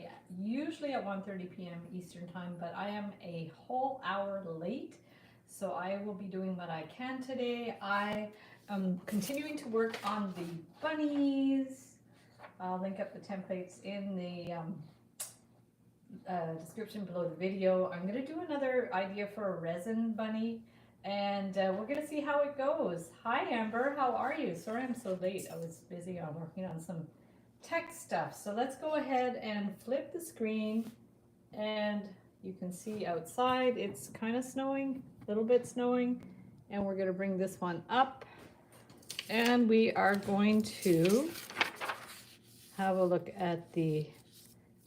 today, usually at 1:30 p.m. Eastern time, but I am a whole hour late. So I will be doing what I can today. I am continuing to work on the bunnies. I'll link up the templates in the description below the video. I'm going to do another idea for a resin bunny, and we're going to see how it goes. Hi Amber, how are you? Sorry I'm so late. I was busy on working on some tech stuff. So let's go ahead and flip the screen, and you can see outside it's kind of snowing, a little bit snowing, and we're going to bring this one up, and we are going to have a look at the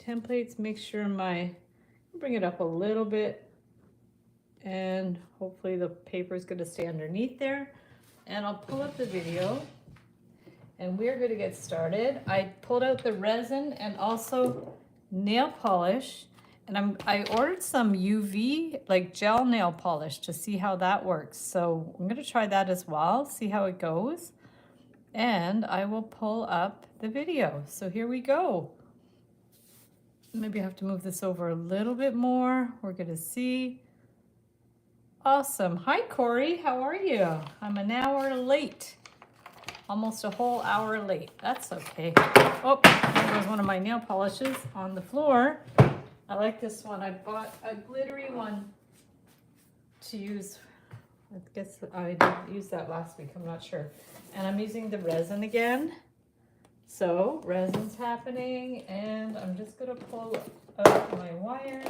templates. Make sure bring it up a little bit, and hopefully the paper is going to stay underneath there, and I'll pull up the video and we're going to get started. I pulled out the resin and also nail polish, and I ordered some UV like gel nail polish to see how that works. So I'm going to try that as well, see how it goes, and I will pull up the video. So here we go. Maybe I have to move this over a little bit more. We're going to see. Awesome. Hi Corey, how are you? I'm an hour late. Almost a whole hour late. That's okay. Oh, there goes one of my nail polishes on the floor. I like this one. I bought a glittery one to use. I guess I didn't use that last week. I'm not sure. And I'm using the resin again. So resin's happening, and I'm just going to pull out my wires,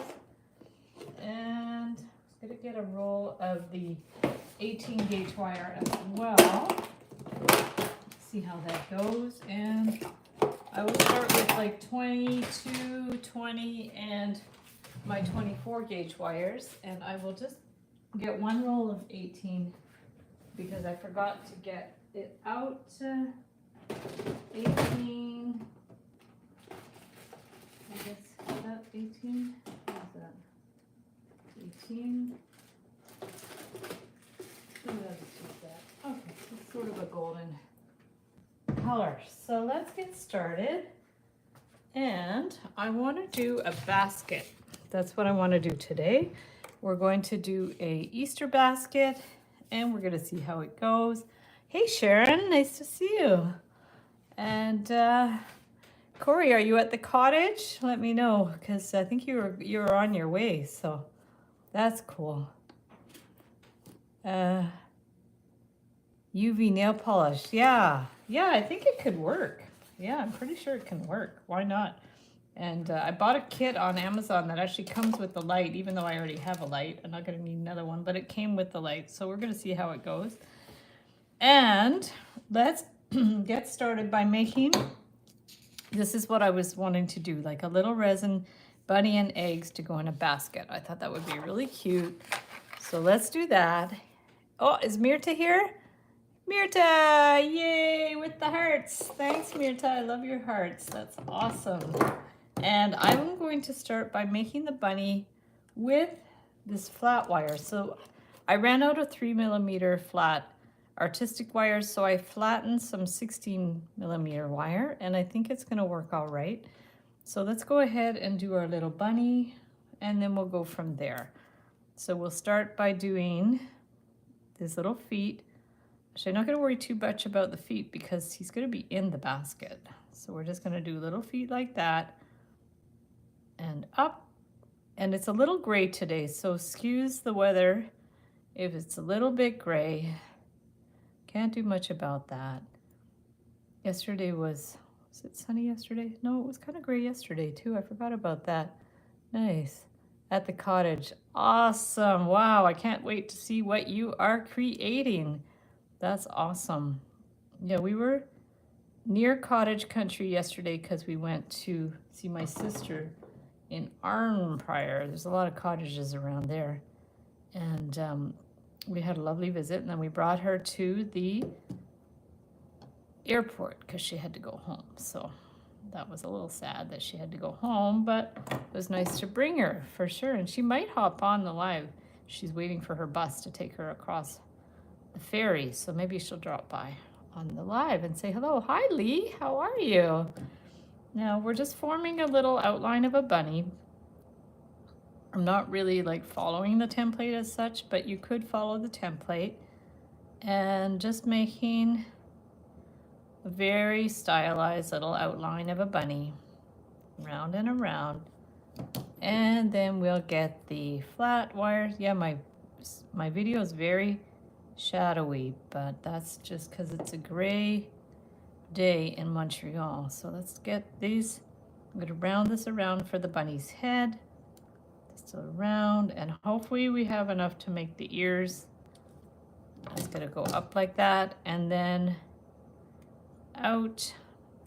and I'm going to get a roll of the 18 gauge wire as well. See how that goes, and I will start with like 22, 20, and my 24 gauge wires, and I will just get one roll of 18 because I forgot to get it out. 18, I guess, is that 18? What is that? 18. Okay, it's sort of a golden color. So let's get started, and I want to do a basket. That's what I want to do today. We're going to do a Easter basket, and we're going to see how it goes. Hey Sharon, nice to see you. And Corey, are you at the cottage? Let me know, because I think you're on your way, so that's cool. UV nail polish, yeah, I think it could work. Yeah, I'm pretty sure it can work. Why not? And I bought a kit on Amazon that actually comes with the light, even though I already have a light. I'm not going to need another one, but it came with the light, so we're going to see how it goes. And let's get started by making, this is what I was wanting to do, like a little resin bunny and eggs to go in a basket. I thought that would be really cute. So let's do that. Oh, is Mirta here? Mirta, yay, with the hearts. Thanks, Mirta, I love your hearts. That's awesome. And I'm going to start by making the bunny with this flat wire. So I ran out of 3mm flat artistic wires, so I flattened some 16mm wire, and I think it's going to work all right. So let's go ahead and do our little bunny, and then we'll go from there. So we'll start by doing these little feet. Actually, I'm not going to worry too much about the feet because he's going to be in the basket. So we're just going to do little feet like that and up. And it's a little gray today, so excuse the weather if it's a little bit gray. Can't do much about that. Yesterday was it sunny yesterday? No, it was kind of gray yesterday too. I forgot about that. Nice. At the cottage. Awesome. Wow, I can't wait to see what you are creating. That's awesome. Yeah, we were near cottage country yesterday because we went to see my sister in Arnprior. There's a lot of cottages around there. And we had a lovely visit, and then we brought her to the airport because she had to go home. So that was a little sad that she had to go home, but it was nice to bring her for sure. And she might hop on the live. She's waiting for her bus to take her across the ferry, so maybe she'll drop by on the live and say hello. Hi Lee, how are you? Now we're just forming a little outline of a bunny. I'm not really like following the template as such, but you could follow the template and just making a very stylized little outline of a bunny, round and around. And then we'll get the flat wires. Yeah, my video is very shadowy, but that's just because it's a gray day in Montreal. So let's get these. I'm going to round this around for the bunny's head. Just around, and hopefully we have enough to make the ears. It's going to go up like that, and then out,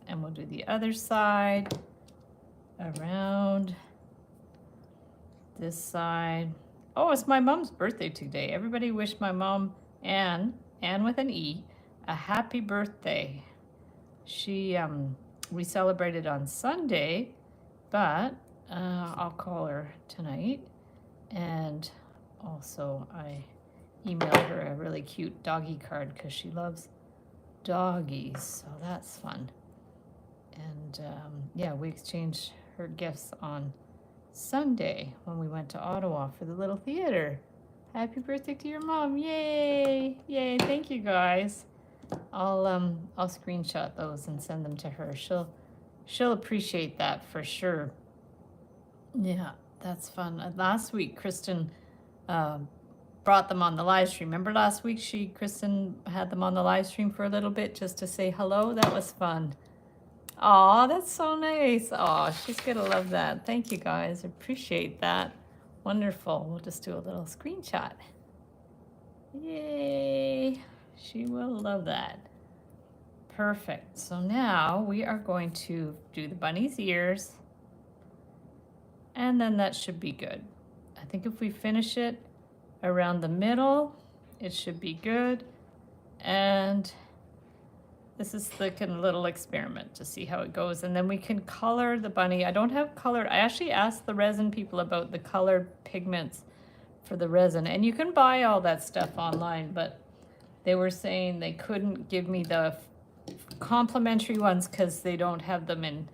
and we'll do the other side, around this side. Oh, it's my mom's birthday today. Everybody wish my mom, Anne with an E, a happy birthday. She, we celebrated on Sunday, but I'll call her tonight. And also I emailed her a really cute doggy card because she loves doggies, so that's fun. And yeah, we exchanged her gifts on Sunday when we went to Ottawa for the little theater. Happy birthday to your mom. Yay! Yay, thank you guys. I'll screenshot those and send them to her. She'll appreciate that for sure. Yeah, that's fun. Last week Kristen brought them on the live stream. Remember last week Kristen had them on the live stream for a little bit just to say hello? That was fun. Aw, that's so nice. Aw, she's gonna love that. Thank you guys, appreciate that. Wonderful, we'll just do a little screenshot. Yay, she will love that. Perfect, so now we are going to do the bunny's ears, and then that should be good. I think if we finish it around the middle, it should be good. And this is the kind of little experiment to see how it goes. And then we can color the bunny. I don't have colored. I actually asked the resin people about the colored pigments for the resin. And you can buy all that stuff online, but they were saying they couldn't give me the complimentary ones because they don't have them in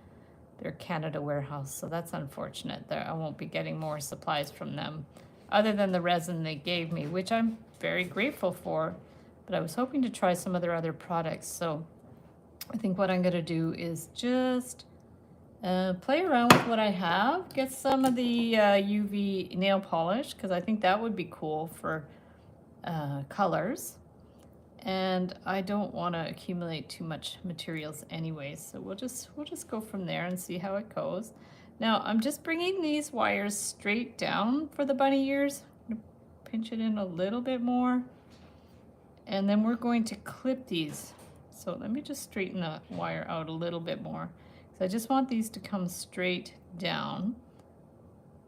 their Canada warehouse. So that's unfortunate. I won't be getting more supplies from them other than the resin they gave me, which I'm very grateful for. But I was hoping to try some of their other products. So I think what I'm going to do is just play around with what I have, get some of the UV nail polish, because I think that would be cool for colors. And I don't want to accumulate too much materials anyway, so we'll just go from there and see how it goes. Now I'm just bringing these wires straight down for the bunny ears. I'm going to pinch it in a little bit more. And then we're going to clip these. So let me just straighten the wire out a little bit more. So I just want these to come straight down.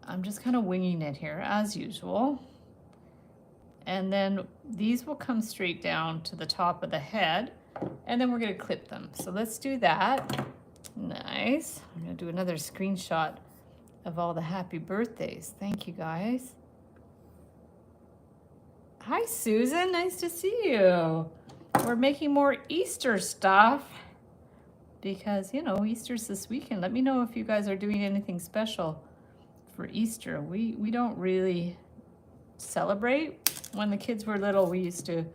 I'm just kind of winging it here as usual. And then these will come straight down to the top of the head. And then we're going to clip them. So let's do that. Nice. I'm going to do another screenshot of all the happy birthdays. Thank you guys. Hi, Susan. Nice to see you. We're making more Easter stuff because, you know, Easter's this weekend. Let me know if you guys are doing anything special for Easter. We don't really celebrate. When the kids were little, we used to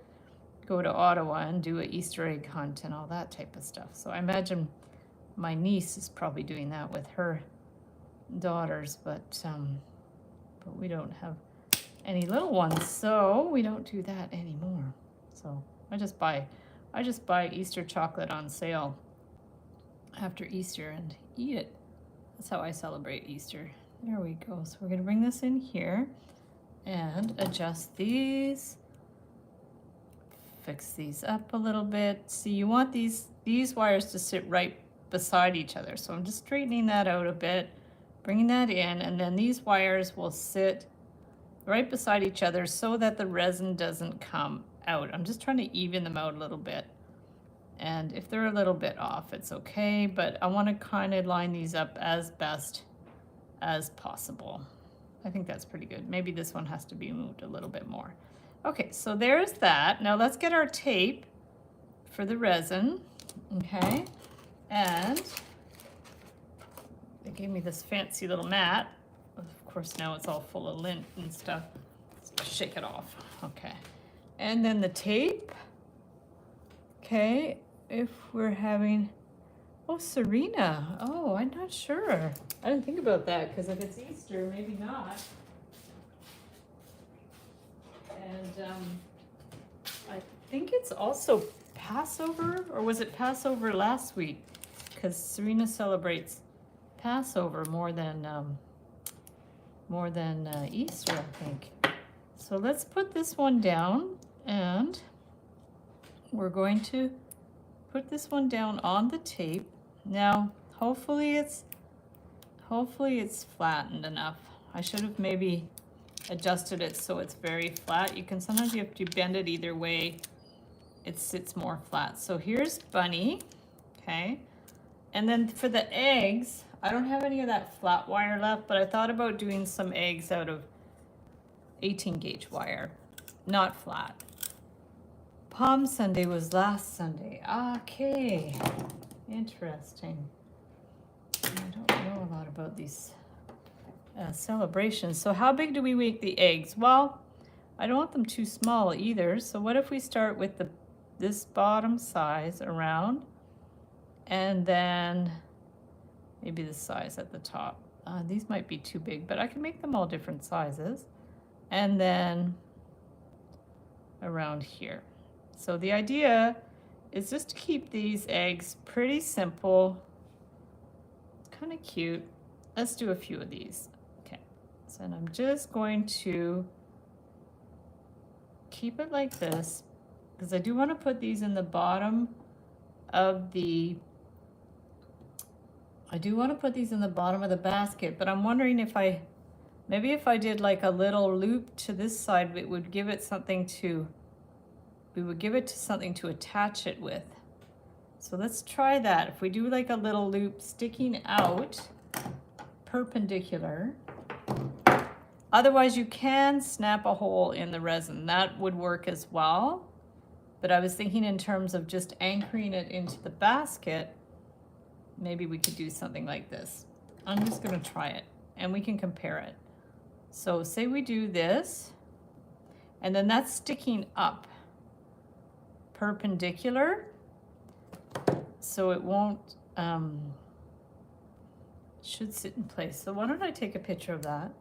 go to Ottawa and do an Easter egg hunt and all that type of stuff. So I imagine my niece is probably doing that with her daughters, but we don't have any little ones, so we don't do that anymore. So I just buy Easter chocolate on sale after Easter and eat it. That's how I celebrate Easter. There we go. So we're going to bring this in here and adjust these. Fix these up a little bit. See, you want these wires to sit right beside each other. So I'm just straightening that out a bit, bringing that in, and then these wires will sit right beside each other so that the resin doesn't come out. I'm just trying to even them out a little bit. And if they're a little bit off, it's okay, but I want to kind of line these up as best as possible. I think that's pretty good. Maybe this one has to be moved a little bit more. Okay, so there's that. Now let's get our tape for the resin, okay? And They gave me this fancy little mat. Of course, now it's all full of lint and stuff. Let's shake it off. Okay. And then the tape. Okay, if we're having, oh, Serena. Oh, I'm not sure. I didn't think about that, because if it's Easter, maybe not. And I think it's also Passover, or was it Passover last week? Because Serena celebrates Passover more than Easter, I think. So let's put this one down, and we're going to put this one down on the tape. Now, hopefully it's flattened enough. I should have maybe adjusted it so it's very flat. You can sometimes you have to bend it either way. It sits more flat. So here's Bunny, okay? And then for the eggs, I don't have any of that flat wire left, but I thought about doing some eggs out of 18 gauge wire, not flat. Palm Sunday was last Sunday. Okay, interesting. I don't know a lot about these celebrations. So how big do we make the eggs? Well, I don't want them too small either. So what if we start with this bottom size around, and then maybe the size at the top. These might be too big, but I can make them all different sizes. And then around here. So the idea is just to keep these eggs pretty simple. It's kind of cute. Let's do a few of these. Okay, so I'm just going to keep it like this, because I do want to put these in the bottom of the basket, but I'm wondering if maybe if I did like a little loop to this side, it would give it something to, something to attach it with. So let's try that. If we do like a little loop sticking out, perpendicular. Otherwise you can snap a hole in the resin. That would work as well. But I was thinking in terms of just anchoring it into the basket, maybe we could do something like this. I'm just gonna try it and we can compare it. So say we do this, and then that's sticking up perpendicular, so it won't, should sit in place. So why don't I take a picture of that?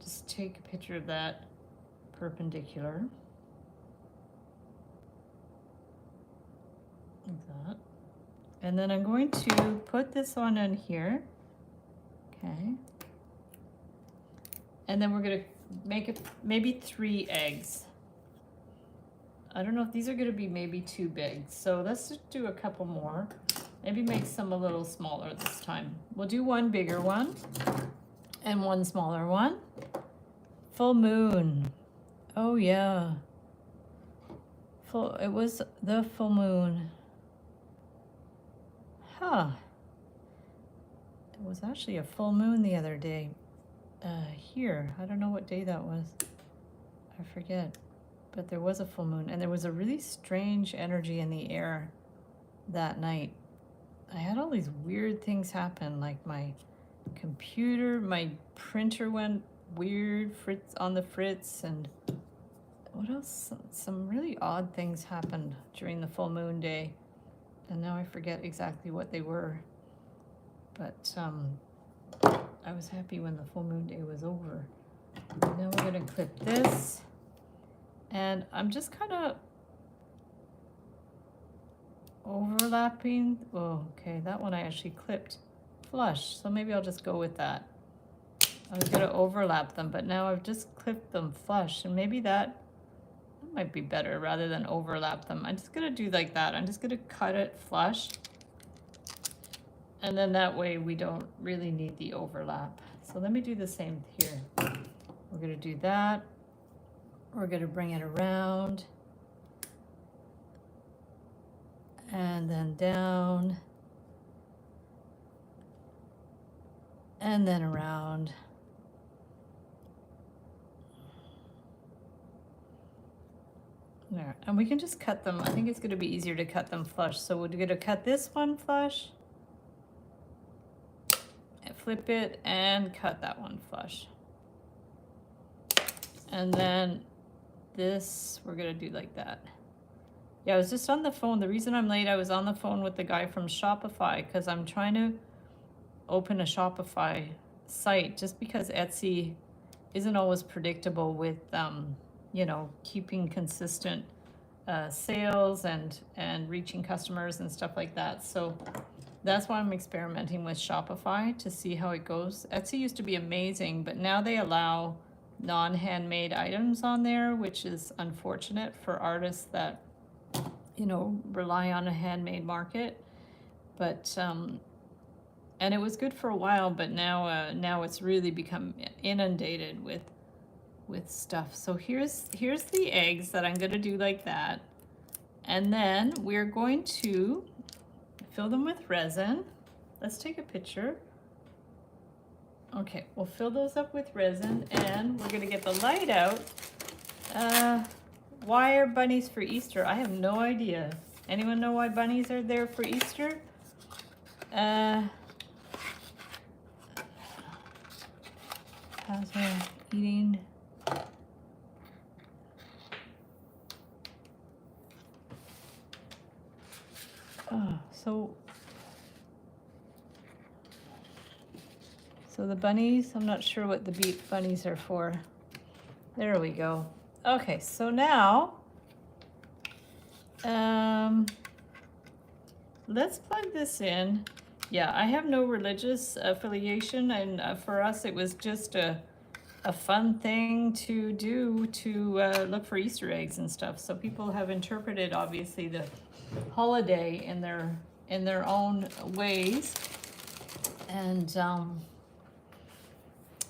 Just take a picture of that perpendicular. Like that. And then I'm going to put this one in here. Okay. And then we're going to make it maybe 3 eggs. I don't know if these are going to be maybe too big. So let's just do a couple more. Maybe make some a little smaller this time. We'll do one bigger one and one smaller one. Full moon. Oh yeah. It was the full moon. Huh. It was actually a full moon the other day. Here. I don't know what day that was. I forget. But there was a full moon, and there was a really strange energy in the air that night. I had all these weird things happen, like my computer, my printer went weird on the fritz, and what else? Some really odd things happened during the full moon day, and now I forget exactly what they were. But I was happy when the full moon day was over. Now we're going to clip this, and I'm just kind of overlapping. Oh, okay, that one I actually clipped flush, so maybe I'll just go with that. I was going to overlap them, but now I've just clipped them flush, and maybe that might be better rather than overlap them. I'm just going to do like that. I'm just going to cut it flush, and then that way we don't really need the overlap. So let me do the same here. We're going to do that. We're going to bring it around, and then down, and then around. There. And we can just cut them. I think it's going to be easier to cut them flush. So we're going to cut this one flush. flip it and cut that one flush. And then this, we're gonna do like that. Yeah, I was just on the phone. The reason I'm late, I was on the phone with the guy from Shopify because I'm trying to open a Shopify site just because Etsy isn't always predictable with, you know, keeping consistent sales and reaching customers and stuff like that. So that's why I'm experimenting with Shopify to see how it goes. Etsy used to be amazing, but now they allow non-handmade items on there, which is unfortunate for artists that, you know, rely on a handmade market. But and it was good for a while, but now it's really become inundated with stuff. So here's the eggs that I'm gonna do like that, and then we're going to fill them with resin. Let's take a picture. Okay, we'll fill those up with resin, and we're gonna get the light out. Why are bunnies for Easter? I have no idea. Anyone know why bunnies are there for Easter? How's her eating? Oh, so the bunnies, I'm not sure what the beef bunnies are for. There we go. Okay, so now, let's plug this in. Yeah, I have no religious affiliation, and for us it was just a fun thing to do to look for Easter eggs and stuff. So people have interpreted, obviously, the holiday in their own ways, and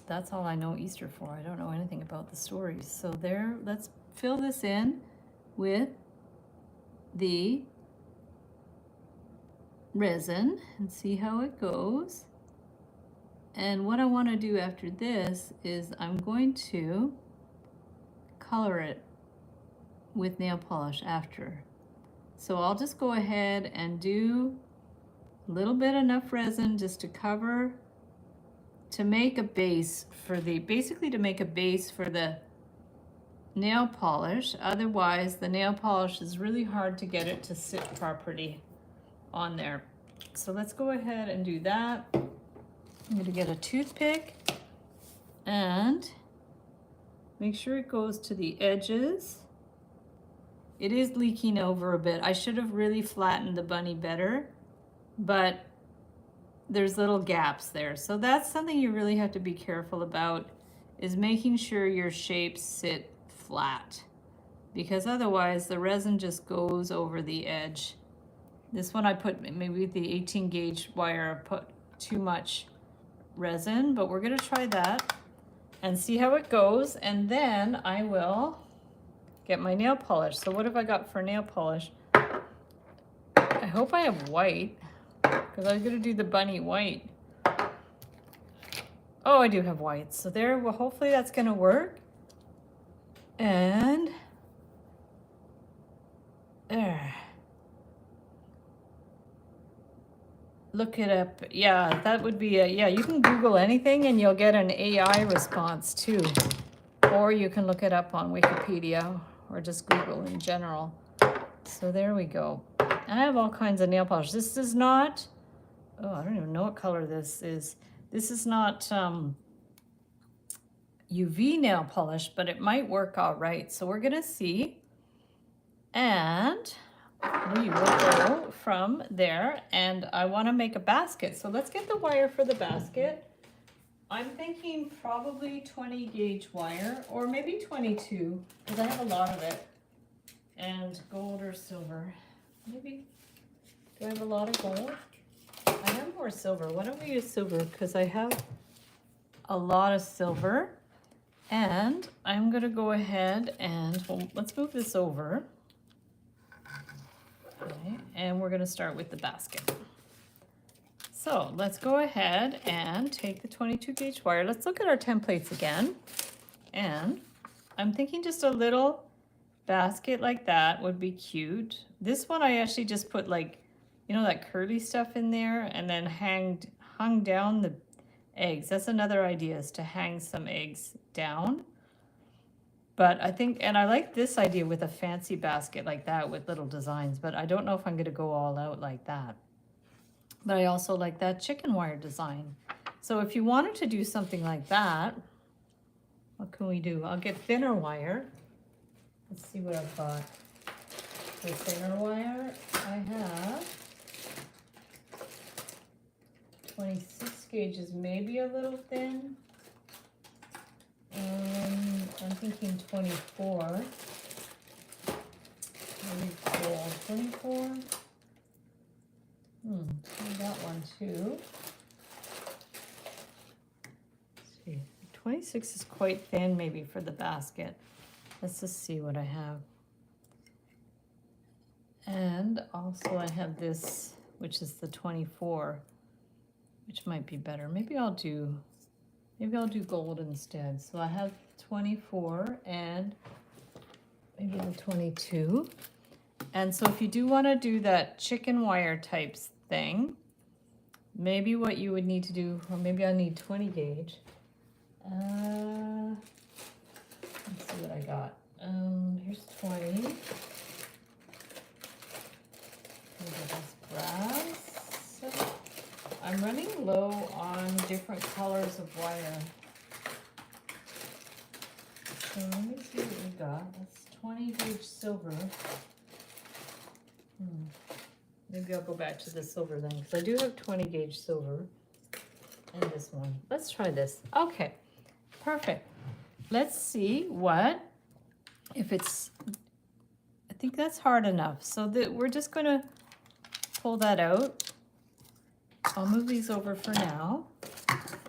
that's all I know Easter for. I don't know anything about the stories. So there, let's fill this in with the resin and see how it goes. And what I want to do after this is I'm going to color it with nail polish after. So I'll just go ahead and do a little bit enough resin just to cover, to make a base for the, basically to make a base for the nail polish. Otherwise the nail polish is really hard to get it to sit properly on there. So let's go ahead and do that. I'm going to get a toothpick and make sure it goes to the edges. It is leaking over a bit. I should have really flattened the bunny better, but there's little gaps there. So that's something you really have to be careful about, is making sure your shapes sit flat, because otherwise the resin just goes over the edge. This one I put, maybe with the 18 gauge wire, I put too much resin, but we're gonna try that and see how it goes, and then I will get my nail polish. So what have I got for nail polish? I hope I have white, because I was gonna do the bunny white. Oh, I do have white. So there, well, hopefully that's gonna work. And there. Look it up. Yeah, that would be a, yeah, you can Google anything and you'll get an AI response too. Or you can look it up on Wikipedia or just Google in general. So there we go. I have all kinds of nail polish. This is not, oh, I don't even know what color this is. This is not UV nail polish, but it might work all right. So we're gonna see. And we will go from there, and I want to make a basket. So let's get the wire for the basket. I'm thinking probably 20 gauge wire, or maybe 22, because I have a lot of it. And gold or silver. Maybe, do I have a lot of gold? I have more silver. Why don't we use silver? Because I have a lot of silver. And I'm going to go ahead and, well, let's move this over. Okay, and we're going to start with the basket. So let's go ahead and take the 22 gauge wire. Let's look at our templates again. And I'm thinking just a little basket like that would be cute. This one I actually just put, like, you know, that curly stuff in there, and then hung down the eggs. That's another idea, is to hang some eggs down. But I think, and I like this idea with a fancy basket like that with little designs, but I don't know if I'm going to go all out like that. But I also like that chicken wire design. So if you wanted to do something like that, what can we do? I'll get thinner wire. Let's see what I've got. For thinner wire, I have 26 gauges, maybe a little thin. I'm thinking 24. Maybe gold 24. That one too. Let's see. 26 is quite thin maybe for the basket. Let's just see what I have. And also I have this, which is the 24, which might be better. Maybe I'll do gold instead. So I have 24 and maybe the 22. And so if you do want to do that chicken wire types thing, maybe what you would need to do, or maybe I need 20 gauge. Let's see what I got. Here's 20. Maybe that's brass. I'm running low on different colors of wire. So let me see what we got. That's 20 gauge silver. Maybe I'll go back to the silver then, because I do have 20 gauge silver. And this one. Let's try this. Okay, perfect. Let's see if it's, I think that's hard enough. So that we're just going to pull that out. I'll move these over for now.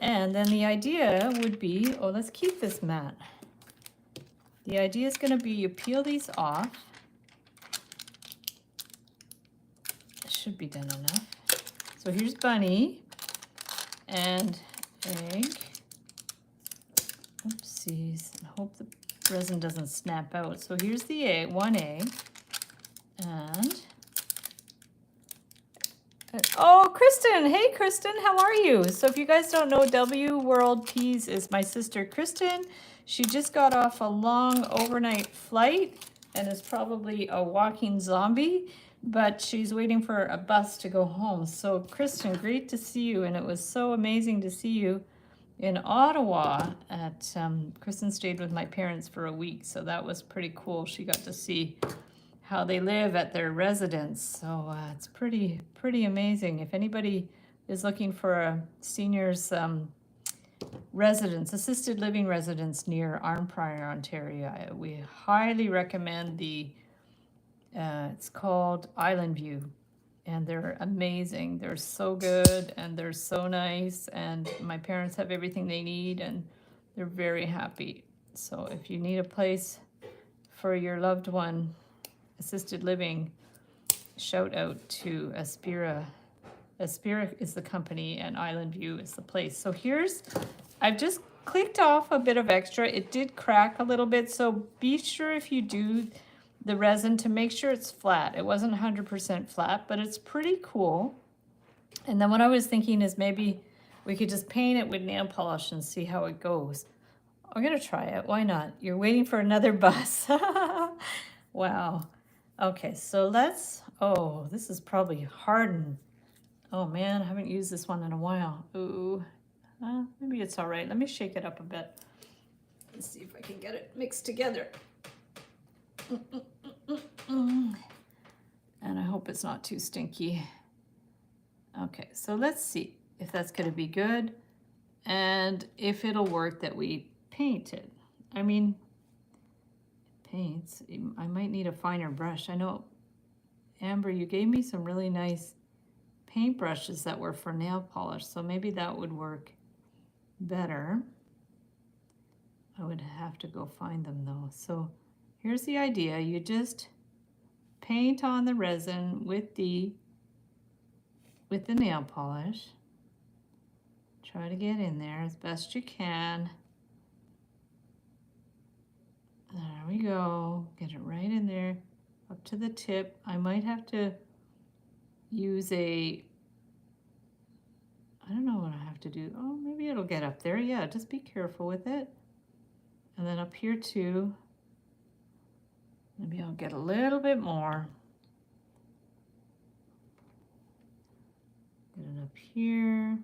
And then the idea would be, let's keep this mat. The idea is going to be you peel these off. It should be done enough. So here's bunny and egg. Oopsies. I hope the resin doesn't snap out. So here's the egg, one egg. And oh, Kristen. Hey, Kristen, how are you? So if you guys don't know, W World Peas is my sister, Kristen. She just got off a long overnight flight and is probably a walking zombie, but she's waiting for a bus to go home. So Kristen, great to see you. And it was so amazing to see you in Ottawa at, Kristen stayed with my parents for a week. So that was pretty cool. She got to see how they live at their residence. So it's pretty amazing. If anybody is looking for a seniors residence, assisted living residence near Arnprior, Ontario, we highly recommend the, it's called Island View. And they're amazing. They're so good and they're so nice. And my parents have everything they need and they're very happy. So if you need a place for your loved one, assisted living, shout out to Aspira. Aspira is the company and Island View is the place. So I've just clicked off a bit of extra. It did crack a little bit. So be sure if you do the resin to make sure it's flat. It wasn't 100% flat, but it's pretty cool. And then what I was thinking is maybe we could just paint it with nail polish and see how it goes. I'm gonna try it, why not? You're waiting for another bus. Wow. Okay, so this is probably hardened. Oh man, I haven't used this one in a while. Ooh, maybe it's all right. Let me shake it up a bit. Let's see if I can get it mixed together. And I hope it's not too stinky. Okay, so let's see if that's going to be good and if it'll work that we paint it. I mean, paints, I might need a finer brush. I know, Amber, you gave me some really nice paint brushes that were for nail polish, so maybe that would work better. I would have to go find them though. So here's the idea. You just paint on the resin with the nail polish. Try to get in there as best you can. There we go. Get it right in there, up to the tip. I might have to use a I don't know what I have to do. Oh, maybe it'll get up there. Yeah, just be careful with it. And then up here too. Maybe I'll get a little bit more. Get it up here.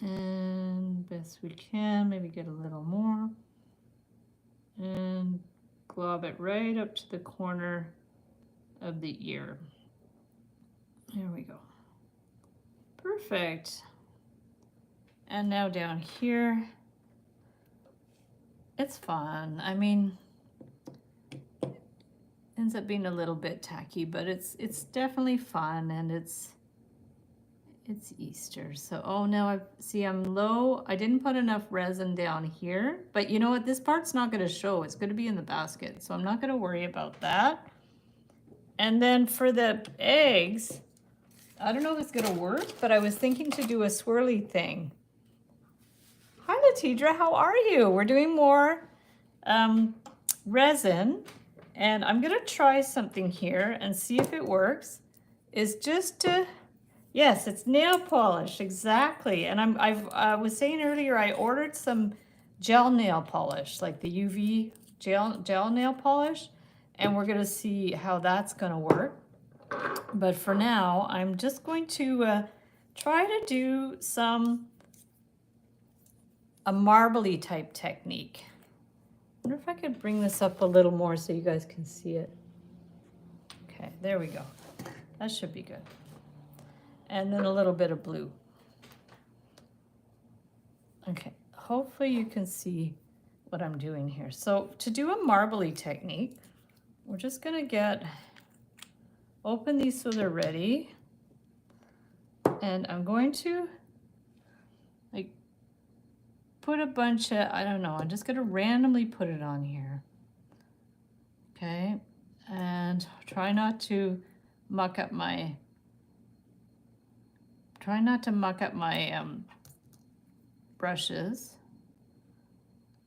And best we can, maybe get a little more. And glob it right up to the corner of the ear. There we go. Perfect. And now down here, it's fun. I mean, ends up being a little bit tacky, but it's definitely fun, and it's Easter. So, oh no, I'm low. I didn't put enough resin down here, but you know what? This part's not going to show. It's going to be in the basket, so I'm not going to worry about that. And then for the eggs, I don't know if it's going to work, but I was thinking to do a swirly thing. Hi, Latidra, how are you? We're doing more resin, and I'm going to try something here and see if it works. Is just to, yes, it's nail polish, exactly. And I was saying earlier, I ordered some gel nail polish, like the UV gel nail polish, and we're going to see how that's going to work. But for now, I'm just going to try to do a marbly type technique. I wonder if I could bring this up a little more so you guys can see it. Okay, there we go. That should be good. And then a little bit of blue. Okay, hopefully you can see what I'm doing here. So to do a marbly technique, we're just gonna open these so they're ready. And I'm going to like put a bunch of, I don't know, I'm just gonna randomly put it on here. Okay, and try not to muck up my brushes.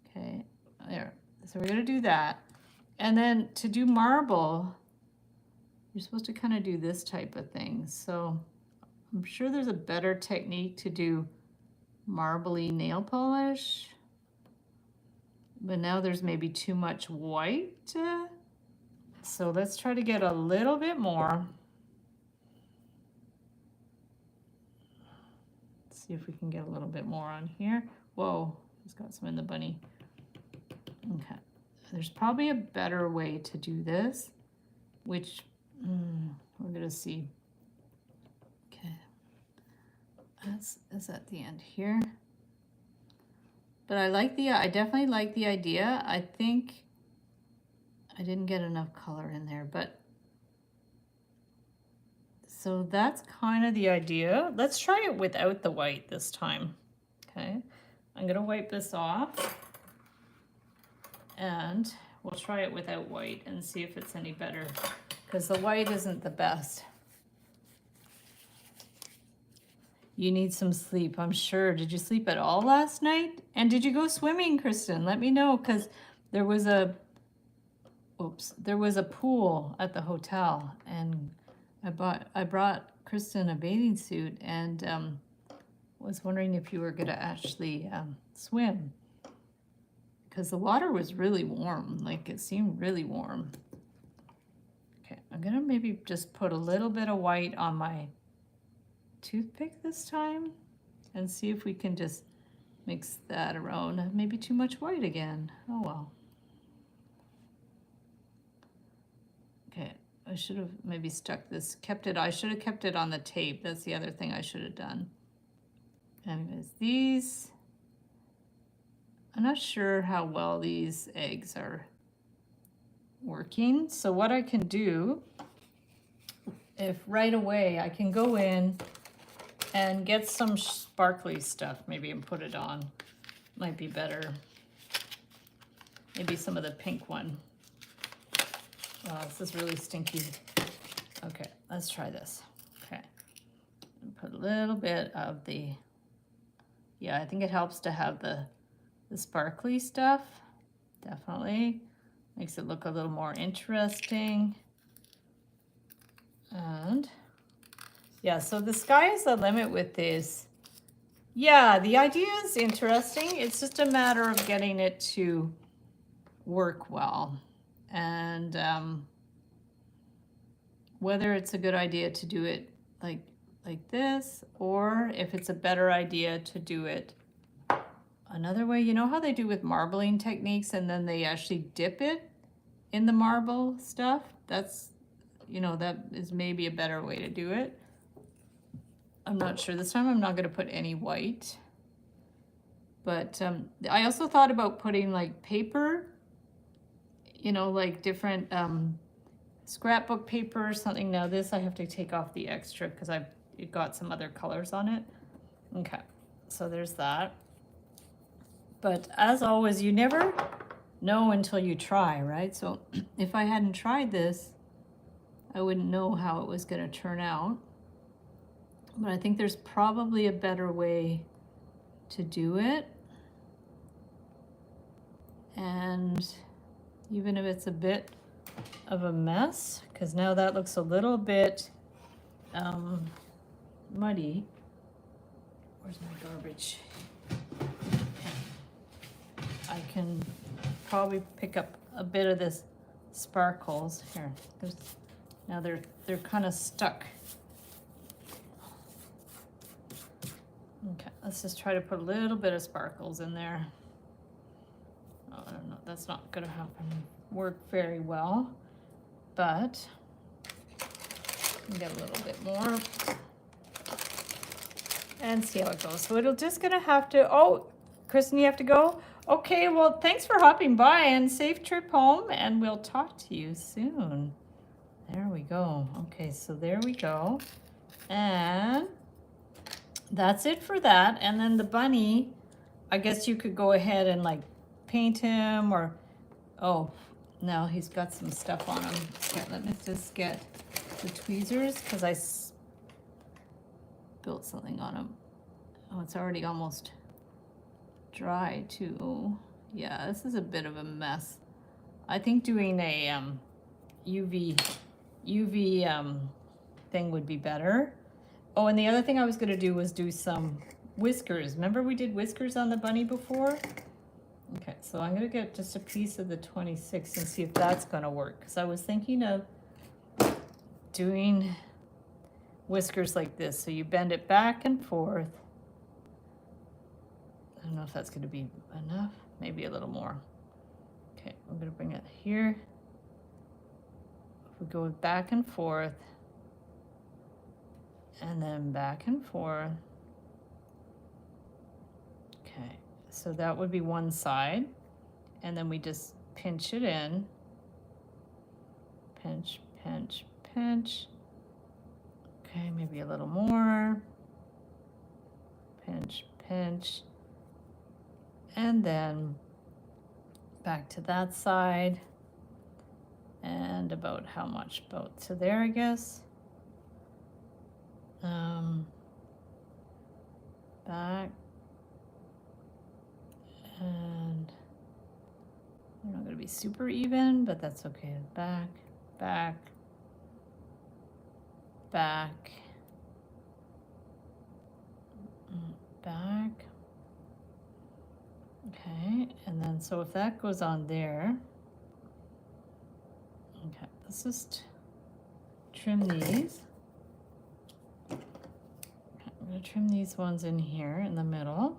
Okay, there. So we're gonna do that. And then to do marble, you're supposed to kind of do this type of thing. So I'm sure there's a better technique to do marbly nail polish. But now there's maybe too much white. So let's try to get a little bit more. Let's see if we can get a little bit more on here. Whoa, it's got some in the bunny. Okay, there's probably a better way to do this, which we're gonna see. Okay, that's at the end here. But I definitely like the idea. I think I didn't get enough color in there, but so that's kind of the idea. Let's try it without the white this time. Okay, I'm gonna wipe this off and we'll try it without white and see if it's any better, because the white isn't the best. You need some sleep, I'm sure. Did you sleep at all last night? And did you go swimming, Kristen? Let me know, because there was a pool at the hotel, and I brought Kristen a bathing suit, and was wondering if you were gonna actually swim, because the water was really warm. Like, it seemed really warm. Okay, I'm gonna maybe just put a little bit of white on my toothpick this time and see if we can just mix that around. Maybe too much white again. Oh well. Okay, I should have maybe stuck this, I should have kept it on the tape. That's the other thing I should have done. Anyways, these, I'm not sure how well these eggs are working. So what I can do, if right away I can go in and get some sparkly stuff maybe and put it on, might be better. Maybe some of the pink one. Oh, this is really stinky. Okay, let's try this. Okay, and put a little bit of the, yeah, I think it helps to have the sparkly stuff. Definitely makes it look a little more interesting. And Yeah, so the sky is the limit with this. Yeah, the idea is interesting. It's just a matter of getting it to work well. And whether it's a good idea to do it like this, or if it's a better idea to do it another way. You know how they do with marbling techniques and then they actually dip it in the marble stuff? That's, you know, that is maybe a better way to do it. I'm not sure. This time I'm not going to put any white. But I also thought about putting like paper, you know, like different scrapbook paper or something. Now this I have to take off the extra because it got some other colors on it. Okay, so there's that. But as always, you never know until you try, right? So if I hadn't tried this, I wouldn't know how it was going to turn out. But I think there's probably a better way to do it. And even if it's a bit of a mess, because now that looks a little bit muddy. Where's my garbage? I can probably pick up a bit of this sparkles here. Now they're kind of stuck. Okay, let's just try to put a little bit of sparkles in there. Oh, I don't know, that's not gonna work very well, but I'll get a little bit more and see how it goes. So it'll just gonna have to, oh, Kristen, you have to go? Okay, well, thanks for hopping by and safe trip home, and we'll talk to you soon. There we go. Okay, so there we go. And that's it for that. And then the bunny, I guess you could go ahead and like paint him or, oh, now he's got some stuff on him. Okay, let me just get the tweezers because I built something on him. Oh, it's already almost dry too. Yeah, this is a bit of a mess. I think doing a UV thing would be better. Oh, and the other thing I was gonna do was do some whiskers. Remember we did whiskers on the bunny before? Okay, so I'm gonna get just a piece of the 26 and see if that's gonna work. Because I was thinking of doing whiskers like this. So you bend it back and forth. I don't know if that's gonna be enough. Maybe a little more. Okay, I'm gonna bring it here. If we go back and forth, and then back and forth. Okay, so that would be one side. And then we just pinch it in. Pinch, pinch, pinch. Okay, maybe a little more. Pinch, pinch. And then back to that side. And about how much? About to there, I guess. Back. And they're not going to be super even, but that's okay. Back, back, back, back. Okay, and then so if that goes on there, okay, let's just trim these. I'm going to trim these ones in here in the middle.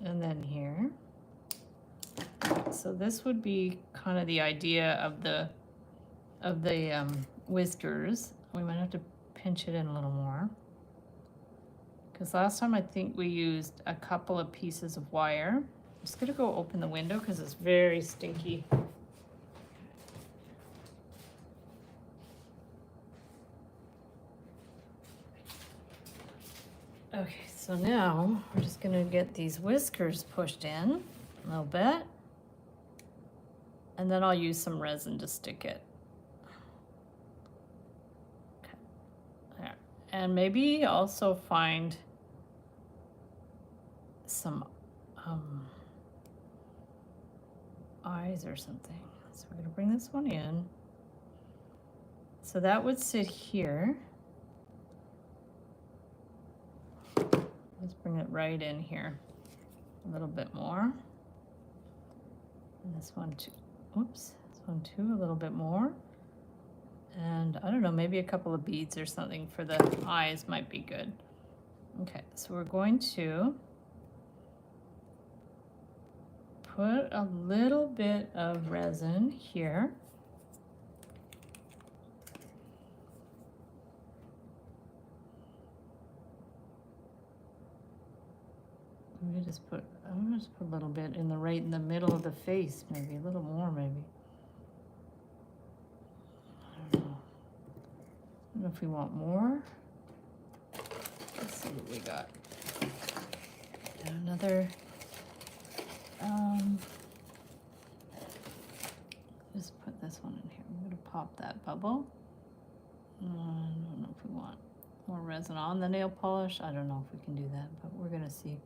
And then here. So this would be kind of the idea of the whiskers. We might have to pinch it in a little more. Because last time I think we used a couple of pieces of wire. I'm just going to go open the window because it's very stinky. Okay, so now we're just gonna get these whiskers pushed in a little bit. And then I'll use some resin to stick it. Okay, there. And maybe also find some eyes or something. So we're gonna bring this one in. So that would sit here. Let's bring it right in here. A little bit more. And this one too. Oops, this one too, a little bit more. And I don't know, maybe a couple of beads or something for the eyes might be good. Okay, so we're going to put a little bit of resin here. I'm gonna just put a little bit in the right in the middle of the face, maybe a little more, maybe. I don't know if we want more. Let's see what we got. And another. Just put this one in here. I'm gonna pop that bubble. I don't know if we want more resin on the nail polish. I don't know if we can do that, but we're gonna see.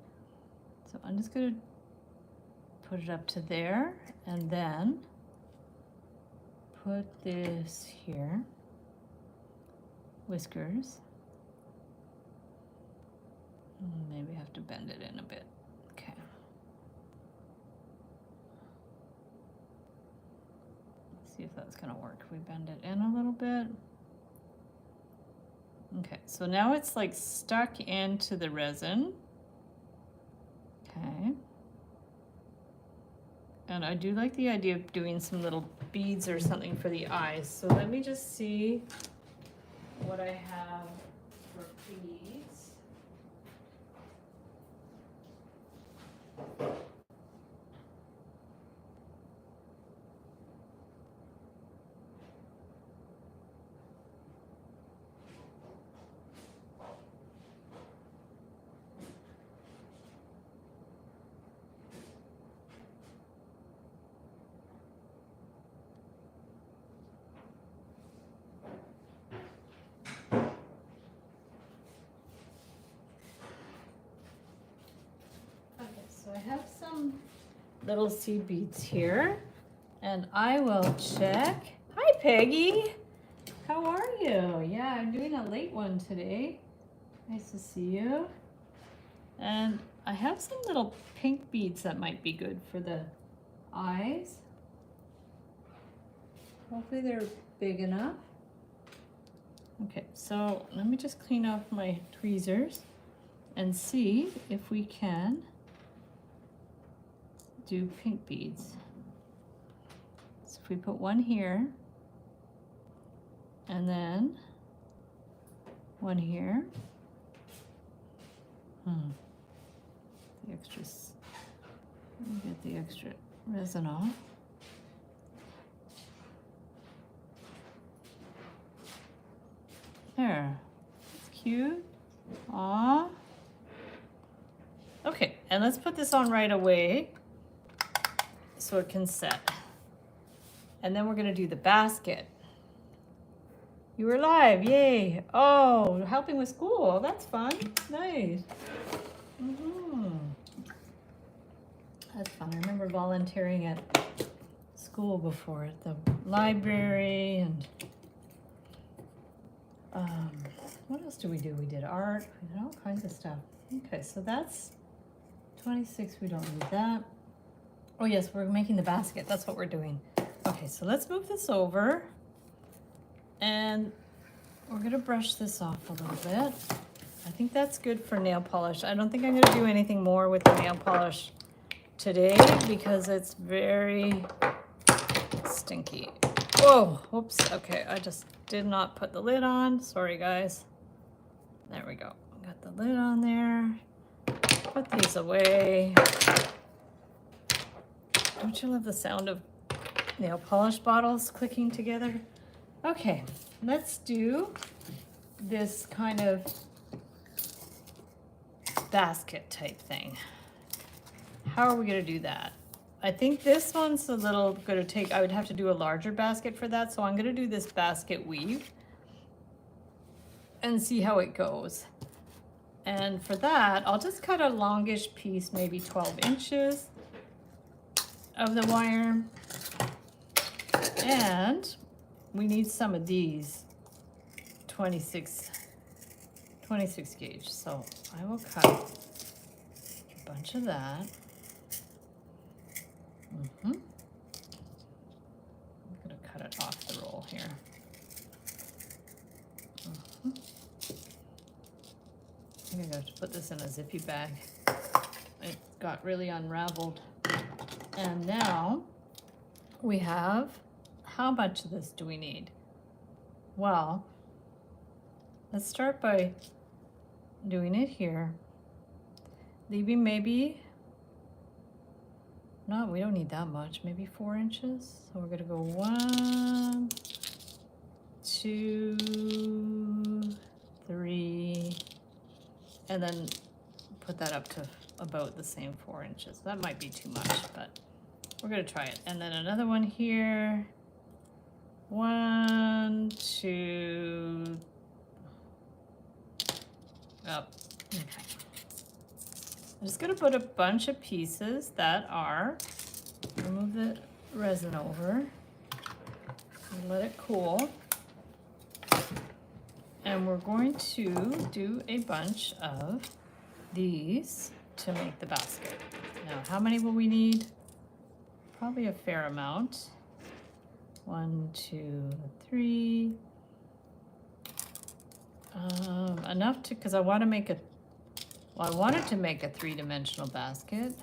So I'm just gonna put it up to there and then put this here. Whiskers. Maybe I have to bend it in a bit. Okay. Let's see if that's gonna work. We bend it in a little bit. Okay, so now it's like stuck into the resin. Okay. And I do like the idea of doing some little beads or something for the eyes. So let me just see what I have for beads. So I have some little seed beads here, and I will check. Hi, Peggy. How are you? Yeah, I'm doing a late one today. Nice to see you. And I have some little pink beads that might be good for the eyes. Hopefully they're big enough. Okay, so let me just clean off my tweezers and see if we can do pink beads. So if we put one here and then one here. The extras. Let me get the extra resin off. There. That's cute. Aww. Okay, and let's put this on right away so it can set. And then we're gonna do the basket. You were live, yay. Oh, helping with school, that's fun, nice. That's fun, I remember volunteering at school before, at the library, and what else do? We did art, we did all kinds of stuff. Okay, so that's 26, we don't need that. Oh yes, we're making the basket, that's what we're doing. Okay, so let's move this over. And we're gonna brush this off a little bit. I think that's good for nail polish. I don't think I'm gonna do anything more with the nail polish today because it's very stinky. Whoa, oops, okay, I just did not put the lid on. Sorry guys. There we go, got the lid on there. Put these away. Don't you love the sound of nail polish bottles clicking together? Okay, let's do this kind of basket type thing. How are we gonna do that? I think this one's a little gonna take, I would have to do a larger basket for that, so I'm gonna do this basket weave and see how it goes. And for that, I'll just cut a longish piece, maybe 12 inches of the wire. And we need some of these 26 gauge. So I will cut a bunch of that. I'm gonna cut it off the roll here. I'm gonna have to put this in a zippy bag. It got really unraveled. And now we have, how much of this do we need? Well, let's start by doing it here. Leaving maybe, no, we don't need that much, maybe 4 inches. So we're gonna go 1, 2, 3, and then put that up to about the same 4 inches. That might be too much, but we're gonna try it. And then another one here. 1, 2, up. Okay. I'm just gonna put a bunch of pieces that are, remove the resin over, and let it cool. And we're going to do a bunch of these to make the basket. Now, how many will we need? Probably a fair amount. 1, 2, 3. Enough to, because I want to make a, well, I wanted to make a 3-dimensional basket.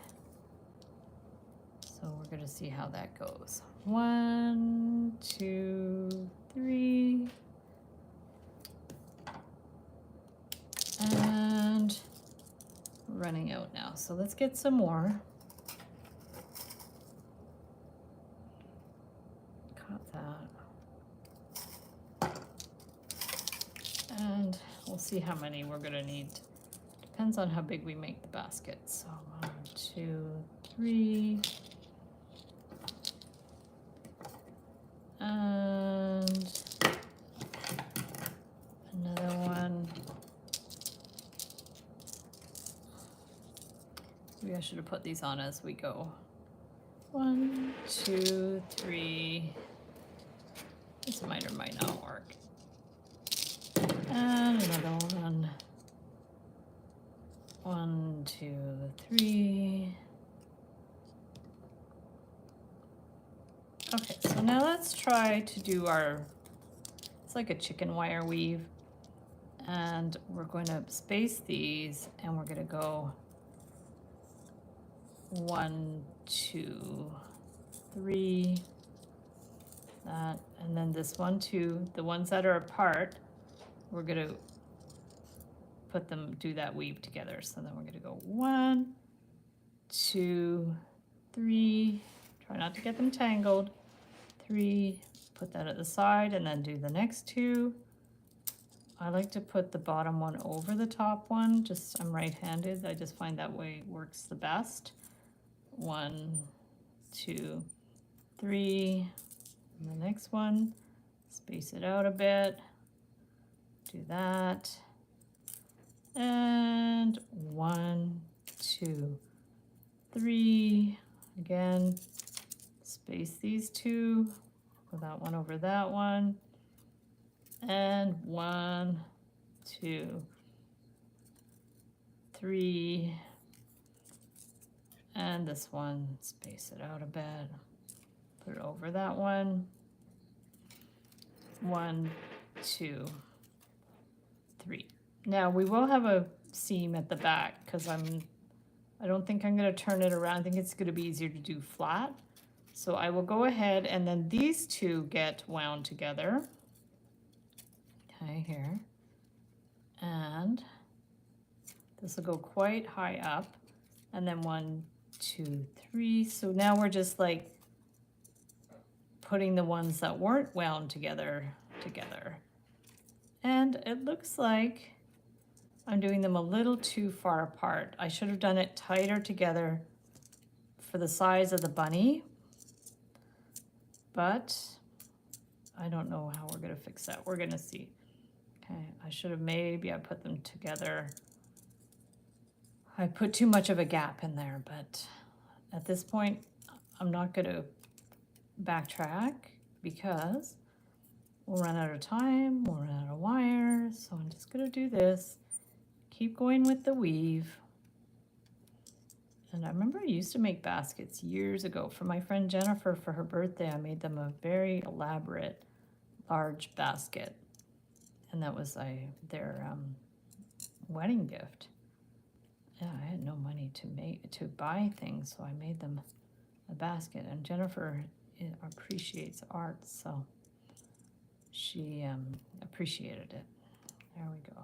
So we're going to see how that goes. 1, 2, 3. And we're running out now. So let's get some more. Cut that. And we'll see how many we're gonna need. Depends on how big we make the basket. So 1, 2, 3. And another one. Maybe I should have put these on as we go. 1, 2, 3. This might or might not work. And another one. 1, 2, 3. Okay, so now let's try to do our, it's like a chicken wire weave. And we're going to space these and we're going to go 1, 2, 3, that, and then this 1, 2, the ones that are apart, we're gonna put them, do that weave together. So then we're gonna go 1, 2, 3, try not to get them tangled, 3, put that at the side, and then do the next 2. I like to put the bottom one over the top one, just, I'm right-handed, I just find that way works the best. 1, 2, 3, and the next one, space it out a bit, do that, and 1, 2, 3, again, space these two, put that one over that one, and 1, 2, 3, and this one, space it out a bit, put it over that one. 1, 2, 3. Now we will have a seam at the back because I don't think I'm going to turn it around. I think it's going to be easier to do flat. So I will go ahead and then these two get wound together. Okay, here. And this will go quite high up. And then 1, 2, 3. So now we're just like putting the ones that weren't wound together. And it looks like I'm doing them a little too far apart. I should have done it tighter together for the size of the bunny, but I don't know how we're gonna fix that. We're gonna see. Okay, I should have, maybe I put them together. I put too much of a gap in there, but at this point, I'm not gonna backtrack because we'll run out of time, we'll run out of wire. So I'm just gonna do this. Keep going with the weave. And I remember I used to make baskets years ago for my friend Jennifer for her birthday. I made them a very elaborate, large basket. And that was their wedding gift. Yeah, I had no money to buy things, so I made them a basket. And Jennifer appreciates art, so she appreciated it. There we go.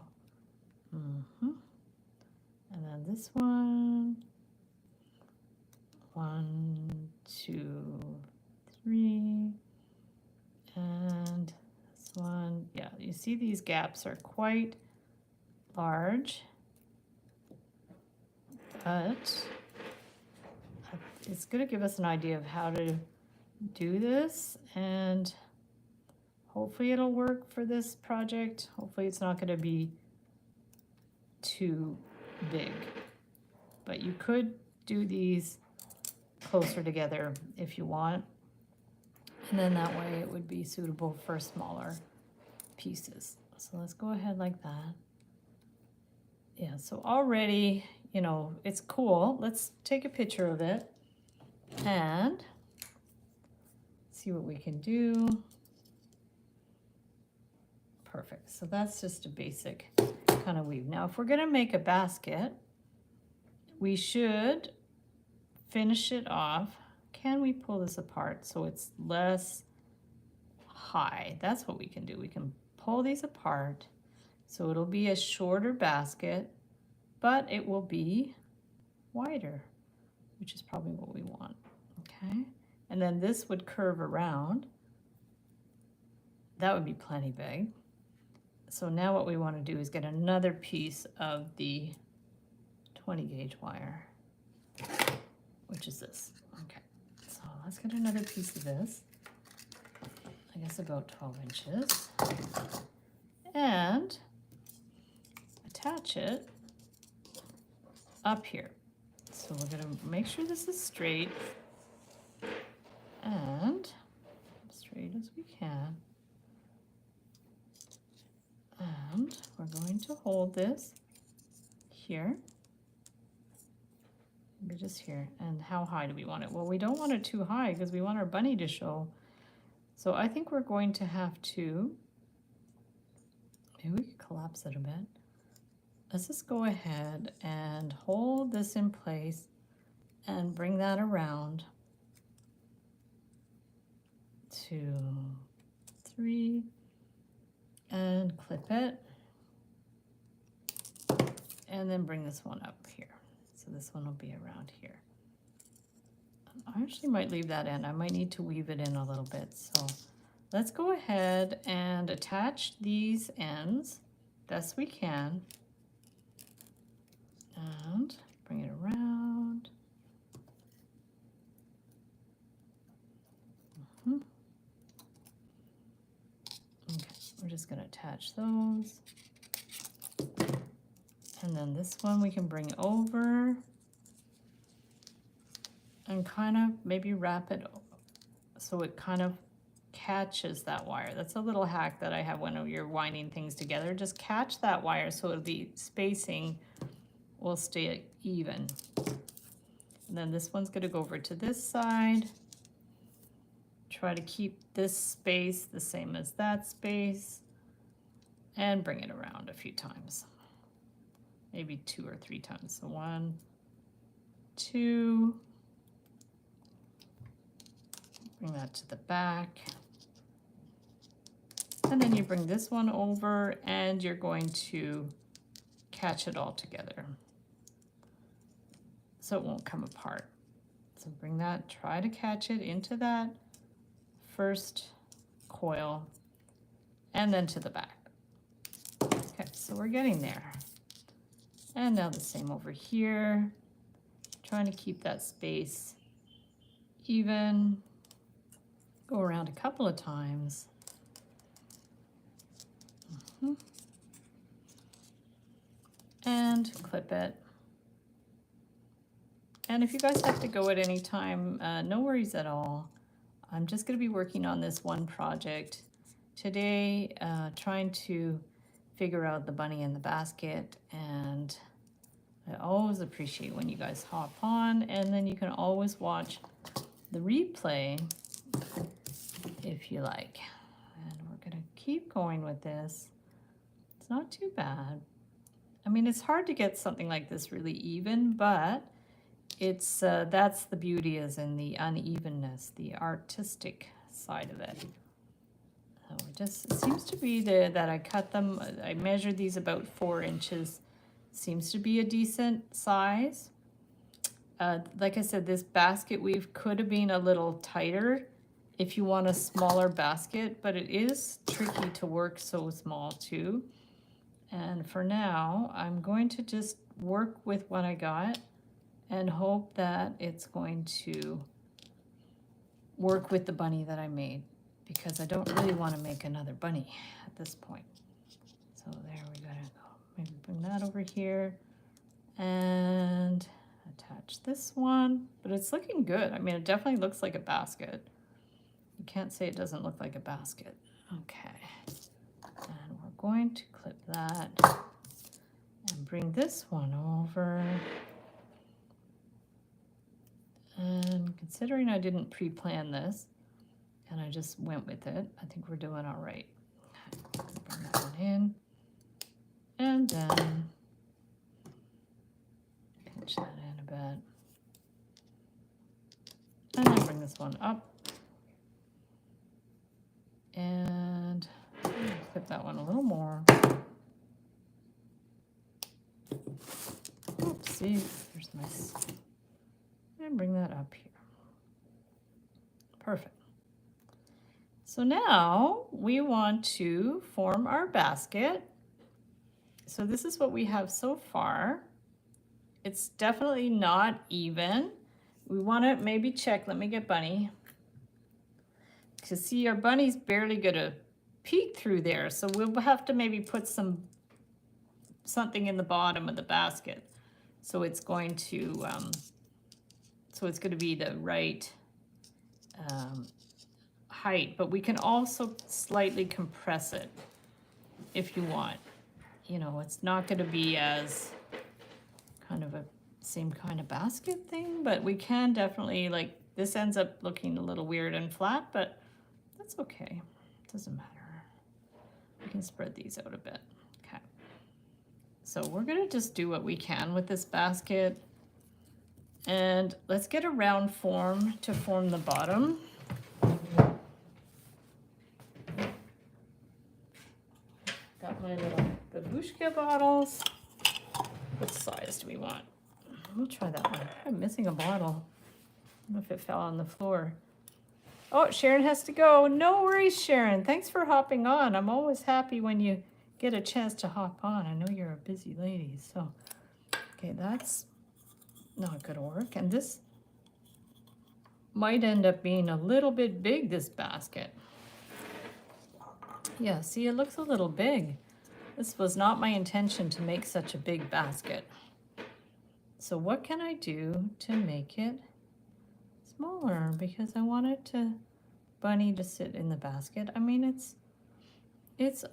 And then this one, 1, 2, 3, and this one. Yeah, you see these gaps are quite large, but it's going to give us an idea of how to do this, and hopefully it'll work for this project. Hopefully it's not going to be too big, but you could do these closer together if you want, and then that way it would be suitable for smaller pieces. So let's go ahead like that. Yeah, so already, you know, it's cool. Let's take a picture of it and see what we can do. Perfect. So that's just a basic kind of weave. Now, if we're going to make a basket, we should finish it off. Can we pull this apart so it's less high? That's what we can do. We can pull these apart so it'll be a shorter basket, but it will be wider, which is probably what we want. Okay. And then this would curve around. That would be plenty big. So now what we want to do is get another piece of the 20 gauge wire, which is this. Okay, so let's get another piece of this. I guess about 12 inches. And attach it up here. So we're going to make sure this is straight and straight as we can. And we're going to hold this here, maybe just here. And how high do we want it? Well, we don't want it too high because we want our bunny to show. So I think we're going to have to, maybe we could collapse it a bit. Let's just go ahead and hold this in place and bring that around. 2, 3. And clip it, and then bring this one up here. So this one will be around here. I actually might leave that in. I might need to weave it in a little bit. So let's go ahead and attach these ends best we can and bring it around. Okay, we're just going to attach those. And then this one we can bring over and kind of maybe wrap it so it kind of catches that wire. That's a little hack that I have when you're winding things together. Just catch that wire so the spacing will stay even. And then this one's going to go over to this side. Try to keep this space the same as that space and bring it around a few times, maybe 2 or 3 times. So 1, 2, bring that to the back, and then you bring this one over and you're going to catch it all together so it won't come apart. So bring that, try to catch it into that first coil and then to the back. Okay, so we're getting there. And now the same over here, trying to keep that space even. Go around a couple of times. And clip it. And if you guys have to go at any time, no worries at all. I'm just going to be working on this one project, today, trying to figure out the bunny in the basket, and I always appreciate when you guys hop on, and then you can always watch the replay if you like. And we're gonna keep going with this. It's not too bad. I mean, it's hard to get something like this really even, but it's that's the beauty, is in the unevenness, the artistic side of it. So it just seems to be that I cut them, I measured these about 4 inches. Seems to be a decent size. Like I said, this basket weave could have been a little tighter if you want a smaller basket, but it is tricky to work so small too. And for now, I'm going to just work with what I got and hope that it's going to work with the bunny that I made, because I don't really want to make another bunny at this point. So there we gotta go. Maybe bring that over here and attach this one, but it's looking good. I mean, it definitely looks like a basket. You can't say it doesn't look like a basket. Okay, and we're going to clip that and bring this one over. And considering I didn't pre-plan this and I just went with it, I think we're doing all right. Bring that one in, and then pinch that in a bit, and then bring this one up, and clip that one a little more. Oops, see, there's my, and bring that up here. Perfect. So now we want to form our basket. So this is what we have so far. It's definitely not even. We want to maybe check, let me get Bunny. To see, our bunny's barely gonna peek through there, so we'll have to maybe put something in the bottom of the basket. So it's going to be the right height, but we can also slightly compress it if you want. You know, it's not going to be as kind of a same kind of basket thing, but we can definitely, like, this ends up looking a little weird and flat, but that's okay. It doesn't matter. We can spread these out a bit. Okay. So we're going to just do what we can with this basket. And let's get a round form to form the bottom. Got my little babushka bottles. What size do we want? We'll try that one. I'm missing a bottle. I don't know if it fell on the floor. Oh, Sharon has to go. No worries, Sharon. Thanks for hopping on. I'm always happy when you get a chance to hop on. I know you're a busy lady, so. Okay, that's not gonna work. And this might end up being a little bit big, this basket. Yeah, see, it looks a little big. This was not my intention to make such a big basket. So what can I do to make it smaller? Because I wanted Bunny to sit in the basket. I mean, it's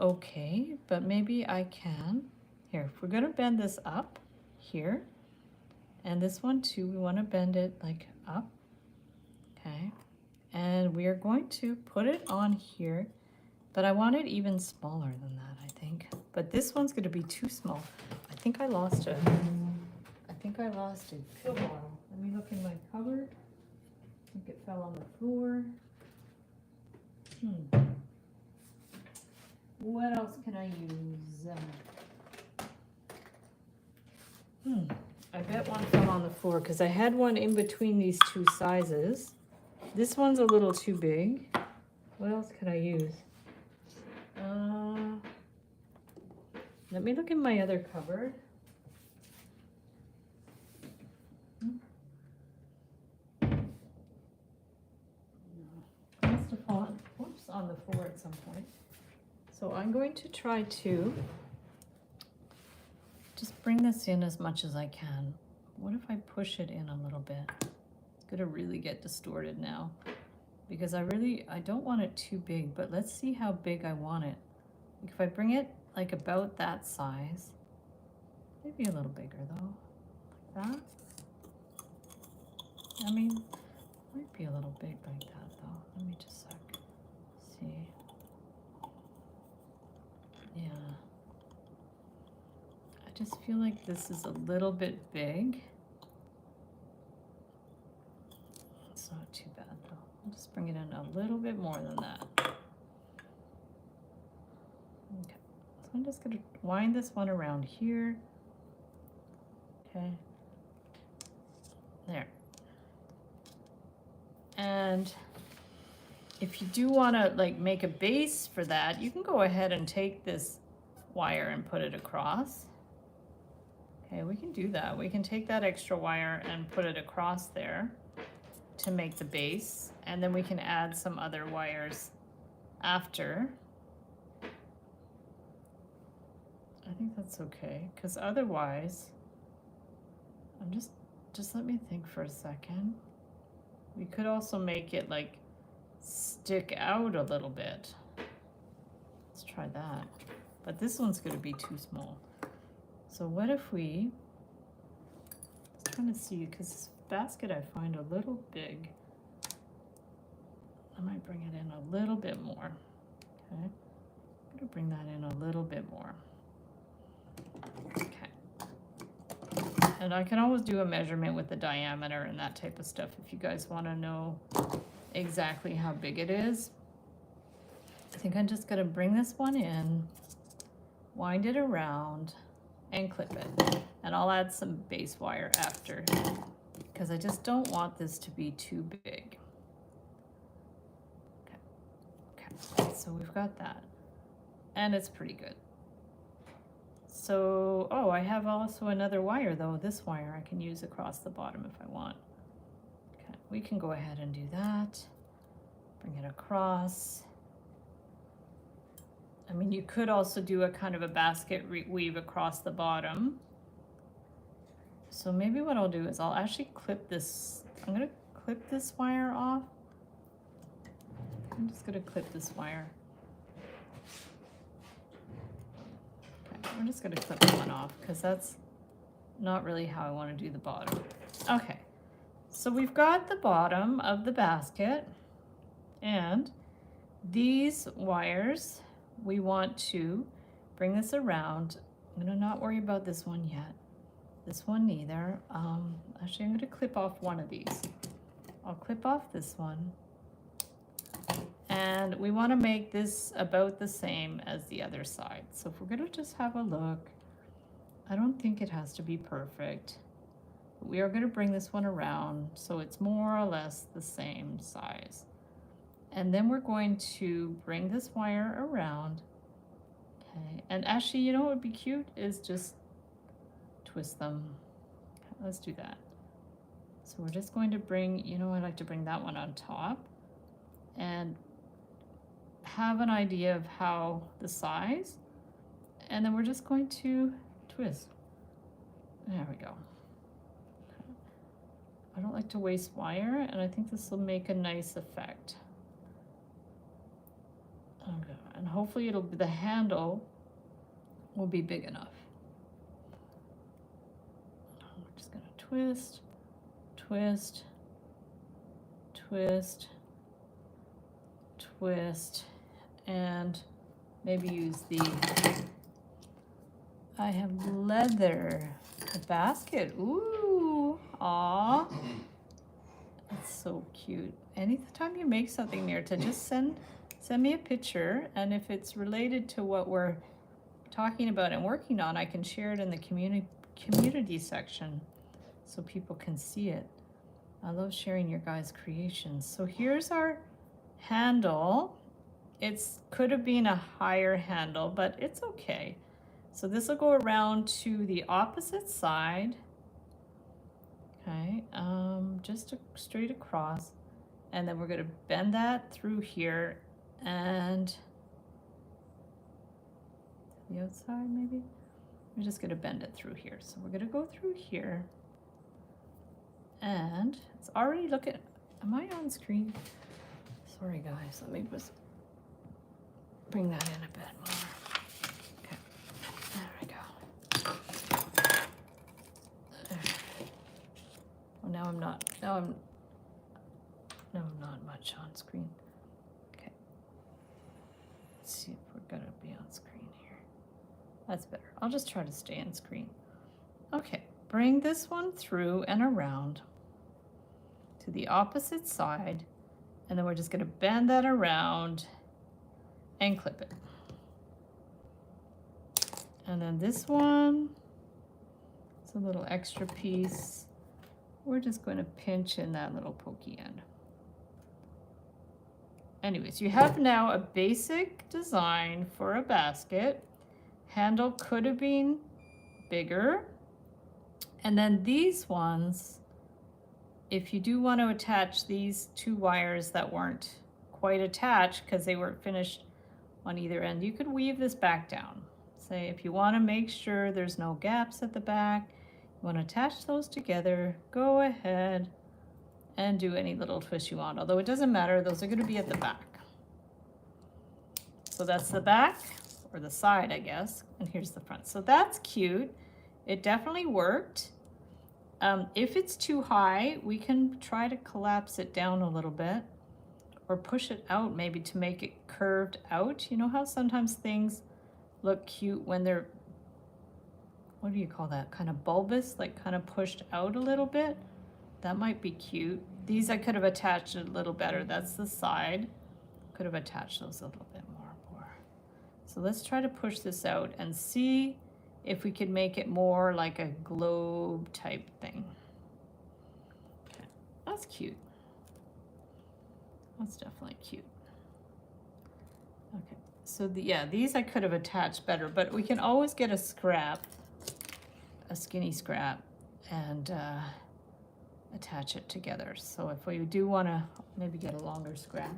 okay, but maybe I can. Here, if we're gonna bend this up here, and this one too, we want to bend it like up. Okay, and we are going to put it on here, but I want it even smaller than that, I think. But this one's going to be too small. I think I lost a pill bottle. Let me look in my cupboard. I think it fell on the floor. What else can I use? I bet one fell on the floor because I had one in between these two sizes. This one's a little too big. What else could I use? Let me look in my other cupboard. Must have fallen, whoops, on the floor at some point. So I'm going to try to just bring this in as much as I can. What if I push it in a little bit? It's gonna really get distorted now. because I don't want it too big, but let's see how big I want it. Like if I bring it like about that size, maybe a little bigger though, like that. I mean, might be a little big like that though. Let me just see. Yeah. I just feel like this is a little bit big. It's not too bad though. I'll just bring it in a little bit more than that. Okay. So I'm just gonna wind this one around here. Okay. There. And if you do want to like make a base for that, you can go ahead and take this wire and put it across. Okay, we can do that. We can take that extra wire and put it across there to make the base, and then we can add some other wires after. I think that's okay, because otherwise, just let me think for a second. We could also make it like stick out a little bit. Let's try that. But this one's going to be too small. So what if we, I'm trying to see, because this basket I find a little big. I might bring it in a little bit more. Okay, I'm going to bring that in a little bit more. Okay. And I can always do a measurement with the diameter and that type of stuff if you guys want to know exactly how big it is. I think I'm just going to bring this one in, wind it around, and clip it. And I'll add some base wire after, because I just don't want this to be too big. Okay, so we've got that. And it's pretty good. So, oh, I have also another wire though. This wire I can use across the bottom if I want. Okay, we can go ahead and do that. Bring it across. I mean, you could also do a kind of a basket weave across the bottom. So maybe what I'll do is I'll actually clip this. I'm gonna clip this wire off. I'm just gonna clip this wire. Okay, we're just gonna clip that one off because that's not really how I want to do the bottom. Okay, so we've got the bottom of the basket, and these wires, we want to bring this around. I'm gonna not worry about this one yet. This one neither. Actually, I'm gonna clip off one of these. I'll clip off this one. And we want to make this about the same as the other side. So if we're going to just have a look, I don't think it has to be perfect. We are going to bring this one around so it's more or less the same size. And then we're going to bring this wire around. Okay, and actually, you know what would be cute is just twist them. Okay, let's do that. So we're just going to bring, you know, I like to bring that one on top and have an idea of how the size, and then we're just going to twist. There we go. I don't like to waste wire, and I think this will make a nice effect. Okay, and hopefully the handle will be big enough. We're just gonna twist, twist, twist, twist, and maybe use I have leather, a basket. Ooh, aw, that's so cute. Anytime you make something, Mirta, just send me a picture, and if it's related to what we're talking about and working on, I can share it in the community section so people can see it. I love sharing your guys' creations. So here's our handle. Could have been a higher handle, but it's okay. So this will go around to the opposite side. Okay, just straight across, and then we're going to bend that through here and the outside maybe. We're just going to bend it through here. So we're going to go through here, and it's already, look at, am I on screen? Sorry guys, let me just bring that in a bit more. Okay, there we go. There. Well, now I'm not much on screen. Okay. Let's see if we're gonna be on screen here. That's better. I'll just try to stay on screen. Okay, bring this one through and around to the opposite side, and then we're just gonna bend that around and clip it. And then this one, it's a little extra piece. We're just going to pinch in that little pokey end. Anyways, you have now a basic design for a basket. Handle could have been bigger. And then these ones, if you do want to attach these two wires that weren't quite attached because they weren't finished on either end, you could weave this back down. Say if you want to make sure there's no gaps at the back, you want to attach those together, go ahead and do any little twist you want, although it doesn't matter, those are going to be at the back. So that's the back, or the side, I guess, and here's the front. So that's cute. It definitely worked. If it's too high, we can try to collapse it down a little bit or push it out maybe to make it curved out. You know how sometimes things look cute when they're, what do you call that? Kind of bulbous, like kind of pushed out a little bit. That might be cute. These I could have attached a little better. That's the side. Could have attached those a little bit more. So let's try to push this out and see if we could make it more like a globe type thing. Okay. That's cute. That's definitely cute. Okay, so yeah, these I could have attached better, but we can always get a scrap, a skinny scrap, and attach it together. So if we do want to maybe get a longer scrap.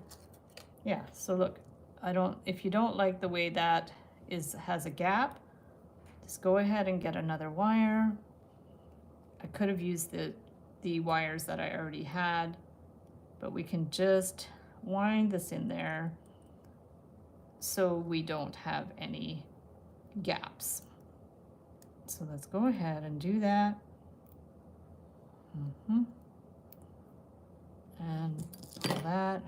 Yeah, so look, if you don't like the way that has a gap, just go ahead and get another wire. I could have used the wires that I already had, but we can just wind this in there so we don't have any gaps. So let's go ahead and do that. And pull that,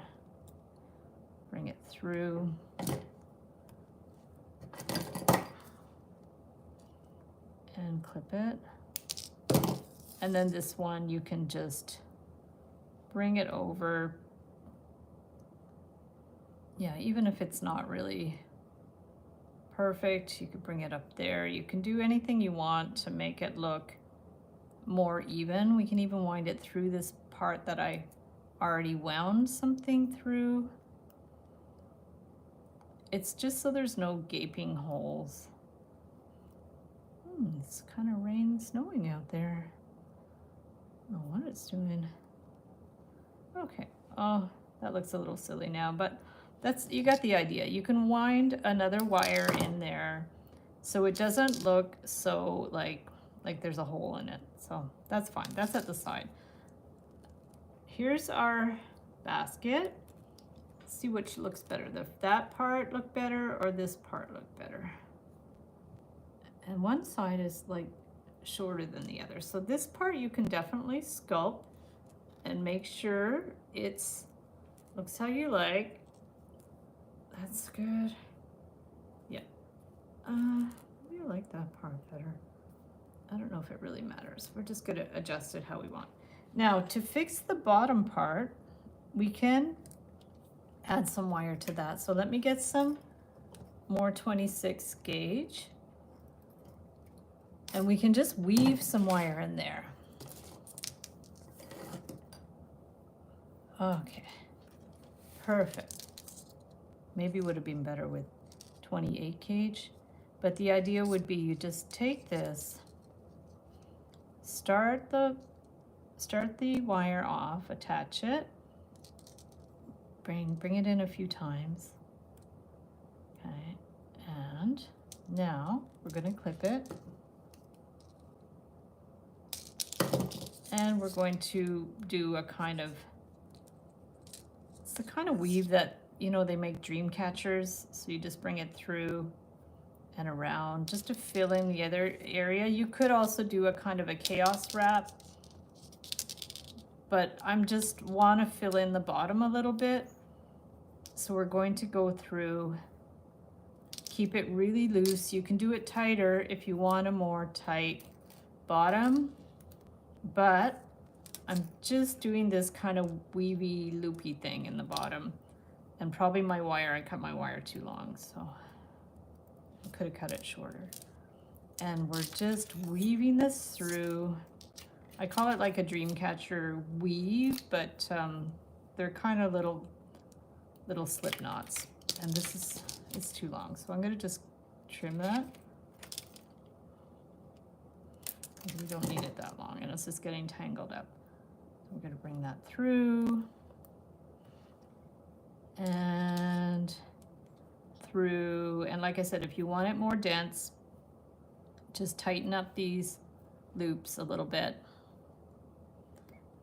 bring it through. And clip it. And then this one, you can just bring it over. Yeah, even if it's not really perfect, you could bring it up there. You can do anything you want to make it look more even. We can even wind it through this part that I already wound something through. It's just so there's no gaping holes. It's kind of snowing out there. I don't know what it's doing. Okay. Oh, that looks a little silly now, but you got the idea. You can wind another wire in there so it doesn't look so like there's a hole in it. So that's fine. That's at the side. Here's our basket. Let's see which looks better. That part look better or this part look better? And one side is like shorter than the other. So this part you can definitely sculpt and make sure looks how you like. That's good. Yeah. We like that part better. I don't know if it really matters. We're just gonna adjust it how we want. Now to fix the bottom part, we can add some wire to that. So let me get some more 26 gauge. And we can just weave some wire in there. Okay, perfect. Maybe would have been better with 28 gauge, but the idea would be you just take this, start the wire off, attach it, bring it in a few times. Okay, and now we're going to clip it. And we're going to do a kind of It's the kind of weave that, you know, they make dream catchers. So you just bring it through and around just to fill in the other area. You could also do a kind of a chaos wrap, but I'm just want to fill in the bottom a little bit. So we're going to go through, keep it really loose. You can do it tighter if you want a more tight bottom, but I'm just doing this kind of weavy loopy thing in the bottom. And probably my wire, I cut my wire too long, so I could have cut it shorter. And we're just weaving this through. I call it like a dream catcher weave, but they're kind of little slip knots. And this is, it's too long, so I'm gonna just trim that. We don't need it that long, and it's just getting tangled up. I'm gonna bring that through and through, and like I said, if you want it more dense, just tighten up these loops a little bit.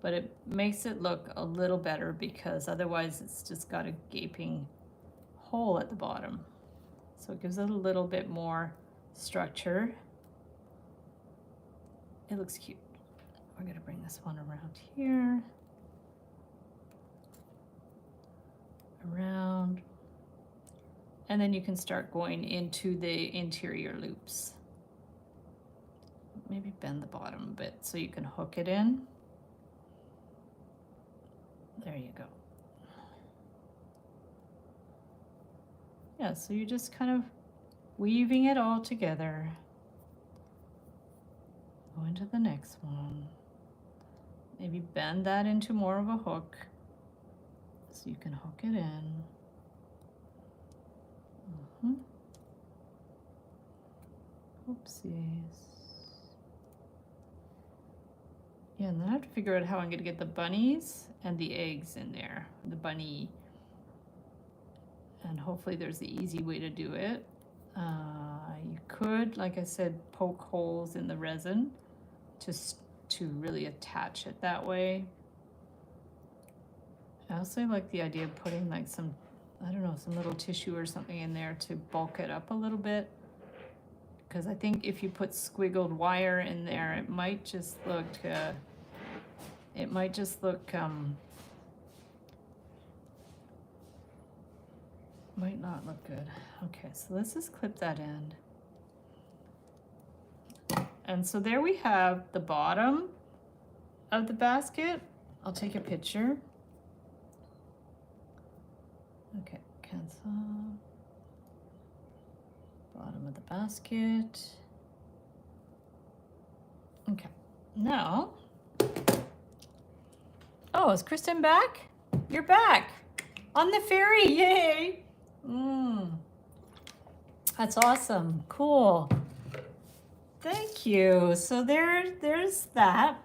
But it makes it look a little better because otherwise it's just got a gaping hole at the bottom. So it gives it a little bit more structure. It looks cute. We're gonna bring this one around here. Around. And then you can start going into the interior loops. Maybe bend the bottom a bit so you can hook it in. There you go. Yeah, so you're just kind of weaving it all together. Go into the next one. Maybe bend that into more of a hook so you can hook it in. Oopsies. Yeah, and then I have to figure out how I'm going to get the bunnies and the eggs in there. The bunny. And hopefully there's the easy way to do it. You could, like I said, poke holes in the resin to really attach it that way. I also like the idea of putting like some, I don't know, some little tissue or something in there to bulk it up a little bit. Because I think if you put squiggled wire in there, it might just look, might not look good. Okay, so let's just clip that end. And so there we have the bottom of the basket. I'll take a picture. Okay, cancel. Bottom of the basket. Okay, now. Oh, is Kristen back? You're back on the ferry, yay! That's awesome, cool. Thank you. So there's that.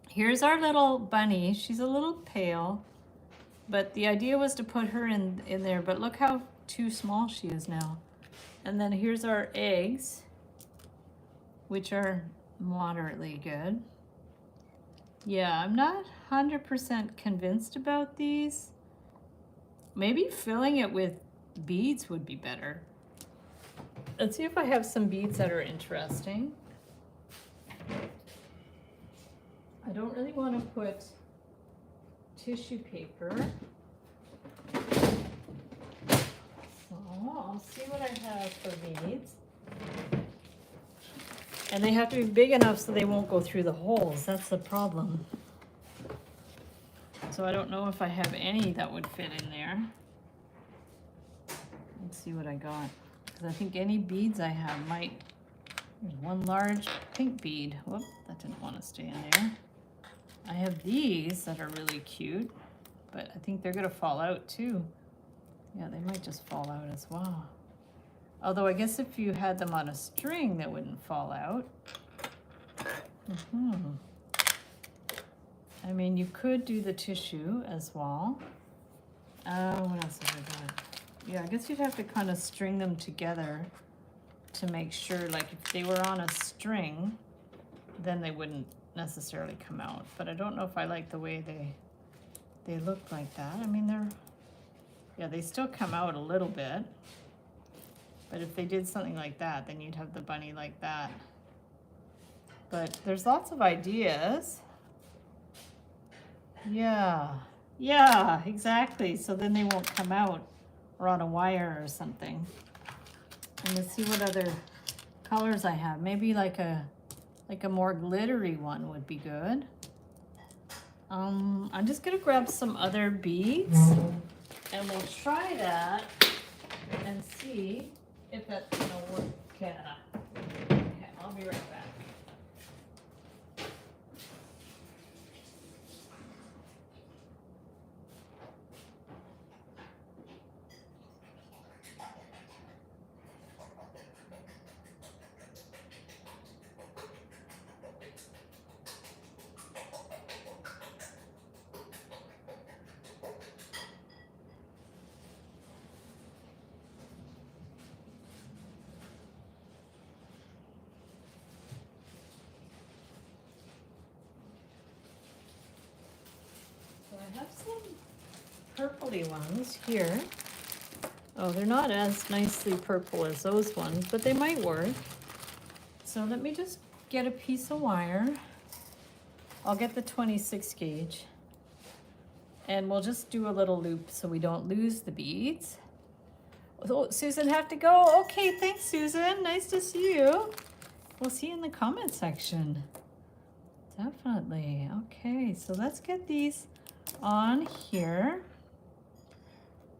Here's our little bunny. She's a little pale, but the idea was to put her in there, but look how too small she is now. And then here's our eggs, which are moderately good. Yeah, I'm not 100% convinced about these. Maybe filling it with beads would be better. Let's see if I have some beads that are interesting. I don't really want to put tissue paper. So I'll see what I have for beads. And they have to be big enough so they won't go through the holes. That's the problem. So I don't know if I have any that would fit in there. Let's see what I got. Because I think any beads I have might... There's one large pink bead. Whoop, that didn't want to stay in there. I have these that are really cute, but I think they're going to fall out too. Yeah, they might just fall out as well. Although I guess if you had them on a string, they wouldn't fall out. I mean, you could do the tissue as well. What else have I got? Yeah, I guess you'd have to kind of string them together to make sure, like if they were on a string, then they wouldn't necessarily come out. But I don't know if I like the way they look like that. I mean, Yeah, they still come out a little bit. But if they did something like that, then you'd have the bunny like that. But there's lots of ideas. Yeah, exactly. So then they won't come out or on a wire or something. And let's see what other colors I have. Maybe like a more glittery one would be good. I'm just gonna grab some other beads and we'll try that and see if that's gonna work. Okay, I'll be right back. So I have some purpley ones here. Oh, they're not as nicely purple as those ones, but they might work. So let me just get a piece of wire. I'll get the 26 gauge. And we'll just do a little loop so we don't lose the beads. Oh, Susan have to go. Okay, thanks, Susan. Nice to see you. We'll see you in the comment section. Definitely. Okay, so let's get these on here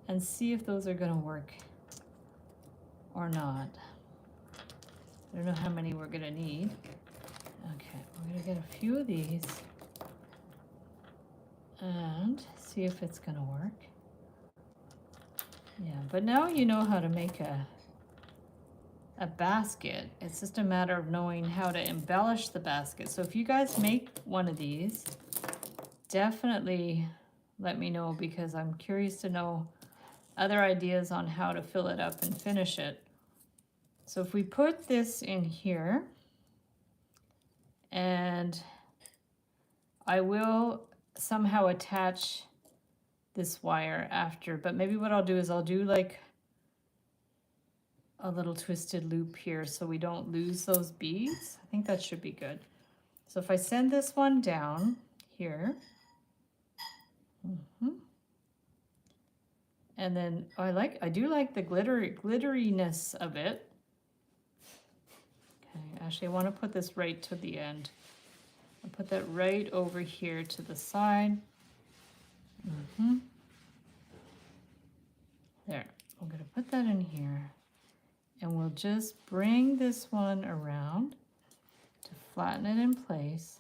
and see if those are gonna work or not. I don't know how many we're gonna need. Okay, we're gonna get a few of these and see if it's gonna work. Yeah, but now you know how to make a basket. It's just a matter of knowing how to embellish the basket. So if you guys make one of these, definitely let me know because I'm curious to know other ideas on how to fill it up and finish it. So if we put this in here, and I will somehow attach this wire after, but maybe what I'll do is I'll do like a little twisted loop here so we don't lose those beads. I think that should be good. So if I send this one down here, and then I do like the glitteriness of it. Okay, actually I want to put this right to the end. I'll put that right over here to the side. There, I'm gonna put that in here. And we'll just bring this one around to flatten it in place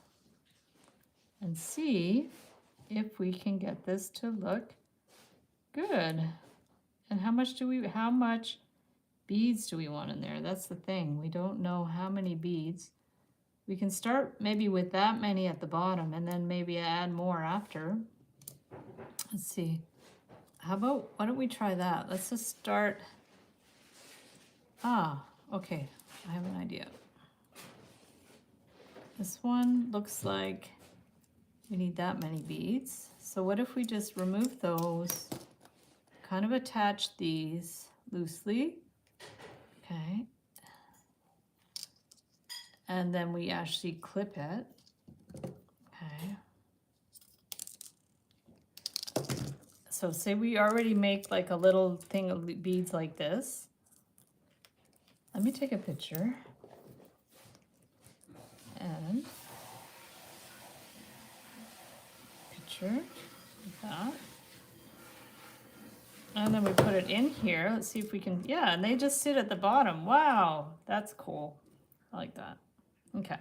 and see if we can get this to look good. And how much beads do we want in there? That's the thing. We don't know how many beads. We can start maybe with that many at the bottom and then maybe add more after. Let's see. How about, why don't we try that? Let's just start. Okay, I have an idea. This one looks like we need that many beads. So what if we just remove those, kind of attach these loosely, okay, and then we actually clip it, okay. So say we already make like a little thing of beads like this. Let me take a picture. And picture like that. And then we put it in here. Let's see if we can, yeah, and they just sit at the bottom. Wow, that's cool. I like that. Okay.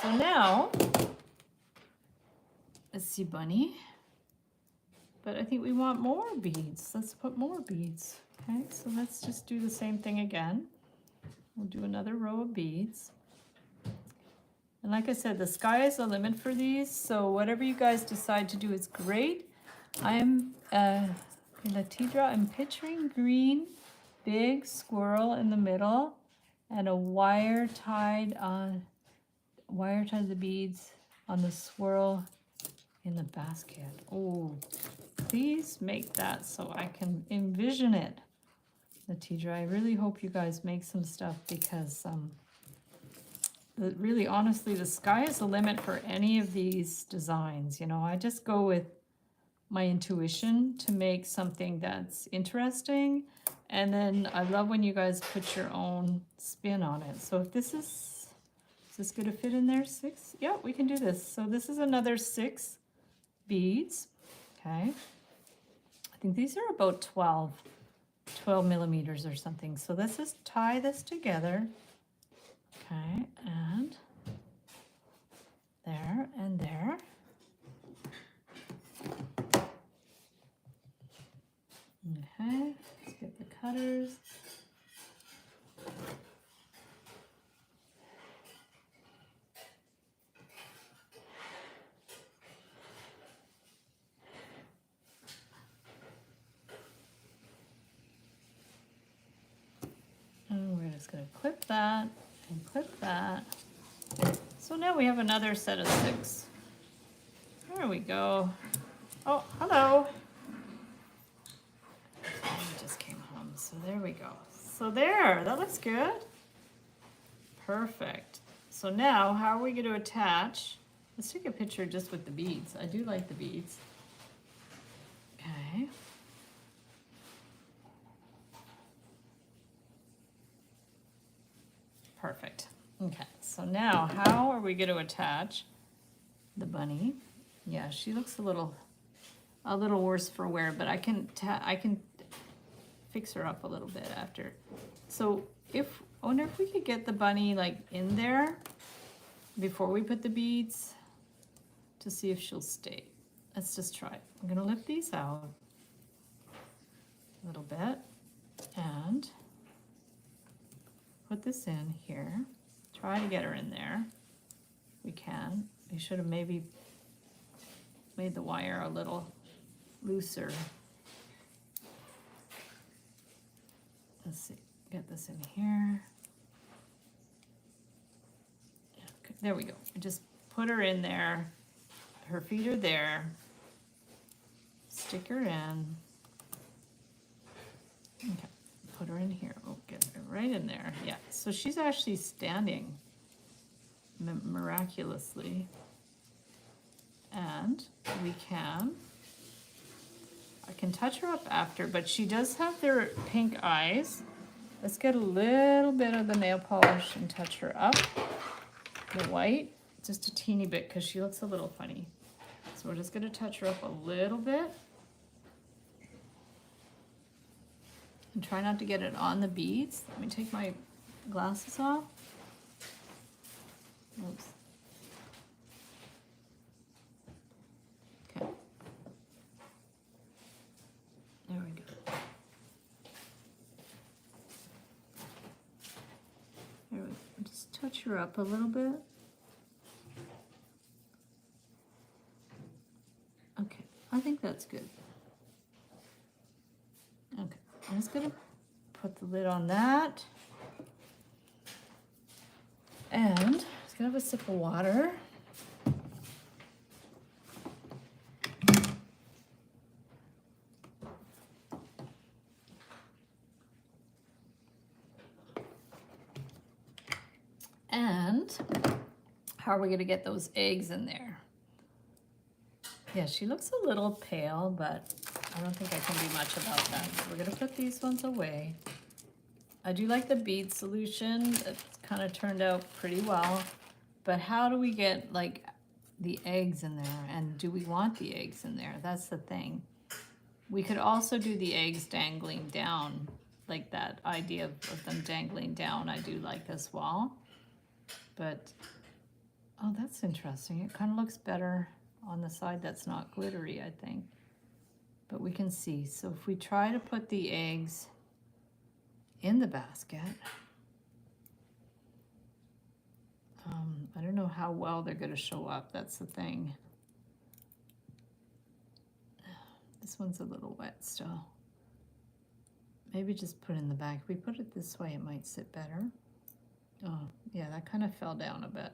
So now, let's see, bunny. But I think we want more beads. Let's put more beads. Okay, so let's just do the same thing again. We'll do another row of beads. And like I said, the sky is the limit for these, so whatever you guys decide to do is great. I'm, Latidra, I'm picturing green, big squirrel in the middle, and a wire tied the beads on the swirl in the basket. Oh, please make that so I can envision it. Natija, I really hope you guys make some stuff because really honestly, the sky is the limit for any of these designs. You know, I just go with my intuition to make something that's interesting. And then I love when you guys put your own spin on it. So if this is this going to fit in there? 6? Yeah, we can do this. So this is another 6 beads. Okay. I think these are about 12 millimeters or something. So let's just tie this together. Okay, and there and there. Okay, let's get the cutters. And we're just going to clip that and clip that. So now we have another set of 6. There we go. Oh, hello. I just came home, so there we go. So there, that looks good. Perfect. So now, how are we going to attach? Let's take a picture just with the beads. I do like the beads. Okay. Perfect. Okay, so now how are we going to attach the bunny? Yeah, she looks a little worse for wear, but I can fix her up a little bit after. So I wonder if we could get the bunny like in there before we put the beads to see if she'll stay. Let's just try it. I'm gonna lift these out a little bit and put this in here. Try to get her in there. We can. We should have maybe made the wire a little looser. Let's see, get this in here. Okay, there we go. Just put her in there. Her feet are there. Stick her in. Okay, put her in here. Oh, get her right in there. Yeah, so she's actually standing miraculously. And I can touch her up after, but she does have their pink eyes. Let's get a little bit of the nail polish and touch her up. The white, just a teeny bit, because she looks a little funny. So we're just going to touch her up a little bit. And try not to get it on the beads. Let me take my glasses off. Oops. Okay. There we go. There we go. Just touch her up a little bit. Okay, I think that's good. Okay, I'm just gonna put the lid on that. And just gonna have a sip of water. And how are we gonna get those eggs in there? Yeah, she looks a little pale, but I don't think I can do much about that. So we're gonna put these ones away. I do like the bead solution. It's kind of turned out pretty well. But how do we get like the eggs in there? And do we want the eggs in there? That's the thing. We could also do the eggs dangling down, like that idea of them dangling down I do like as well. But, oh, that's interesting. It kind of looks better on the side that's not glittery, I think. But we can see. So if we try to put the eggs in the basket, I don't know how well they're going to show up. That's the thing. This one's a little wet still. Maybe just put it in the back. If we put it this way, it might sit better. Oh, yeah, that kind of fell down a bit.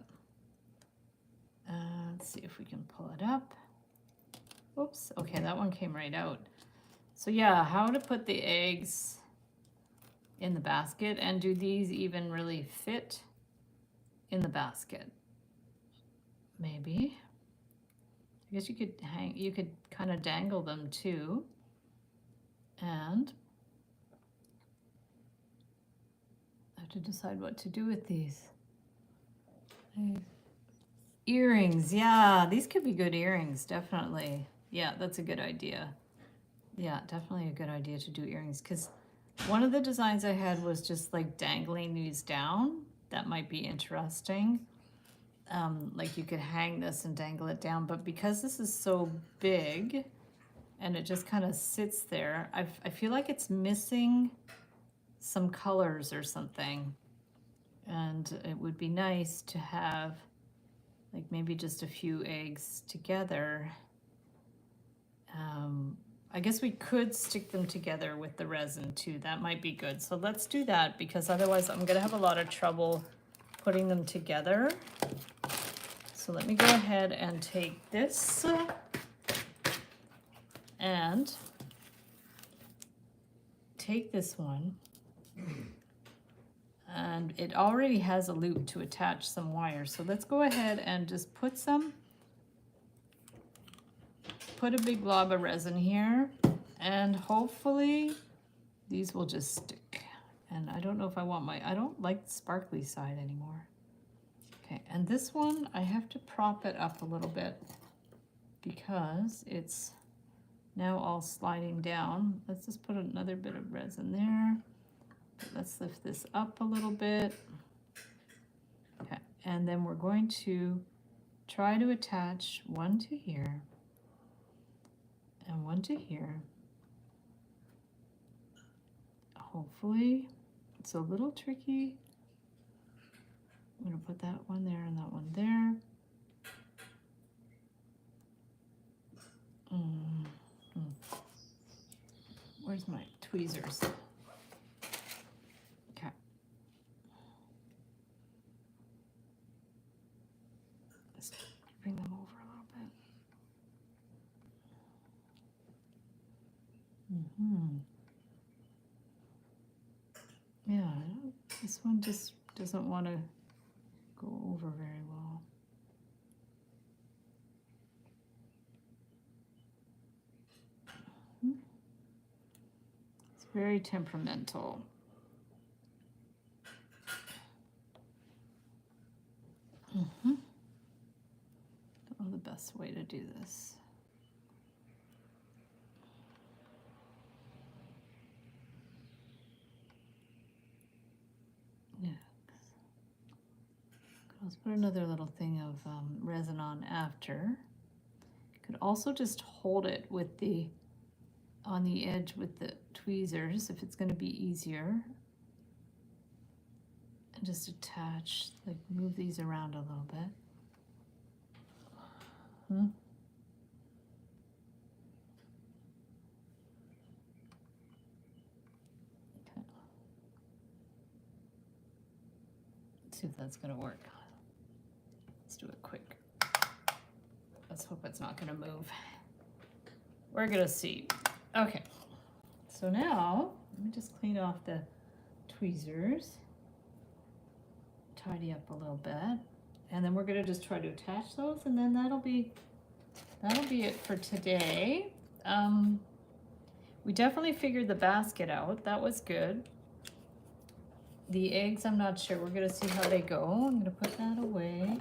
Let's see if we can pull it up. Oops, okay, that one came right out. So yeah, how to put the eggs in the basket, and do these even really fit in the basket? Maybe. I guess you could kind of dangle them too. And I have to decide what to do with these. Earrings, yeah, these could be good earrings, definitely. Yeah, that's a good idea. Yeah, definitely a good idea to do earrings, because one of the designs I had was just like dangling these down. That might be interesting. Like you could hang this and dangle it down, but because this is so big and it just kind of sits there, I feel like it's missing some colors or something. And it would be nice to have like maybe just a few eggs together. I guess we could stick them together with the resin too. That might be good. So let's do that, because otherwise I'm gonna have a lot of trouble putting them together. So let me go ahead and take this and take this one. And it already has a loop to attach some wires. So let's go ahead and just put a big glob of resin here, and hopefully these will just stick. And I don't know if I want I don't like the sparkly side anymore. Okay, and this one, I have to prop it up a little bit because it's now all sliding down. Let's just put another bit of resin there. Let's lift this up a little bit. Okay, and then we're going to try to attach one to here and one to here. Hopefully, it's a little tricky. I'm gonna put that one there and that one there. Where's my tweezers? Okay. Let's bring them over a little bit. Yeah, this one just doesn't want to go over very well. It's very temperamental. Don't know the best way to do this. Yeah. Let's put another little thing of resin on after. You could also just hold it with on the edge with the tweezers if it's going to be easier. And just attach, like move these around a little bit. Okay. Let's see if that's going to work. Let's do it quick. Let's hope it's not going to move. We're going to see. Okay. So now, let me just clean off the tweezers. Tidy up a little bit. And then we're going to just try to attach those, and then that'll be it for today. We definitely figured the basket out. That was good. The eggs, I'm not sure. We're going to see how they go. I'm going to put that away.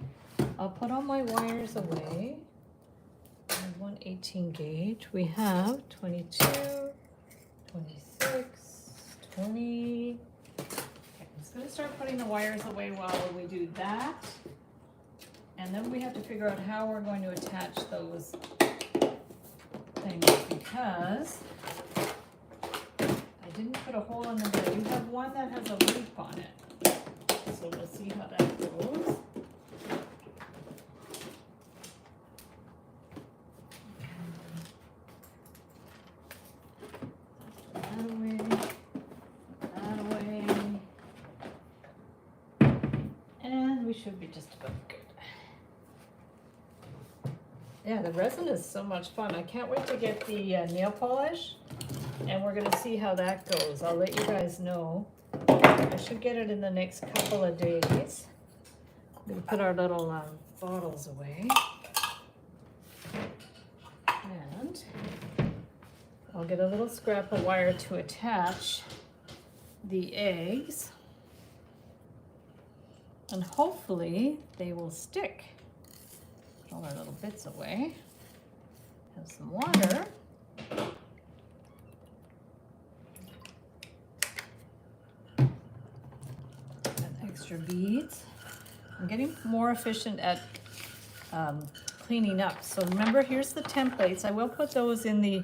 I'll put all my wires away. I have one 18 gauge. We have 22, 26, 20. Okay, I'm just going to start putting the wires away while we do that. And then we have to figure out how we're going to attach those things, because I didn't put a hole in them, but I do have one that has a loop on it. So we'll see how that goes. That away, that away. And we should be just about good. Yeah, the resin is so much fun. I can't wait to get the nail polish, and we're gonna see how that goes. I'll let you guys know. I should get it in the next couple of days. I'm gonna put our little bottles away. And I'll get a little scrap of wire to attach the eggs. And hopefully they will stick. Put all our little bits away. Have some water. And extra beads. I'm getting more efficient at cleaning up. So remember, here's the templates. I will put those in the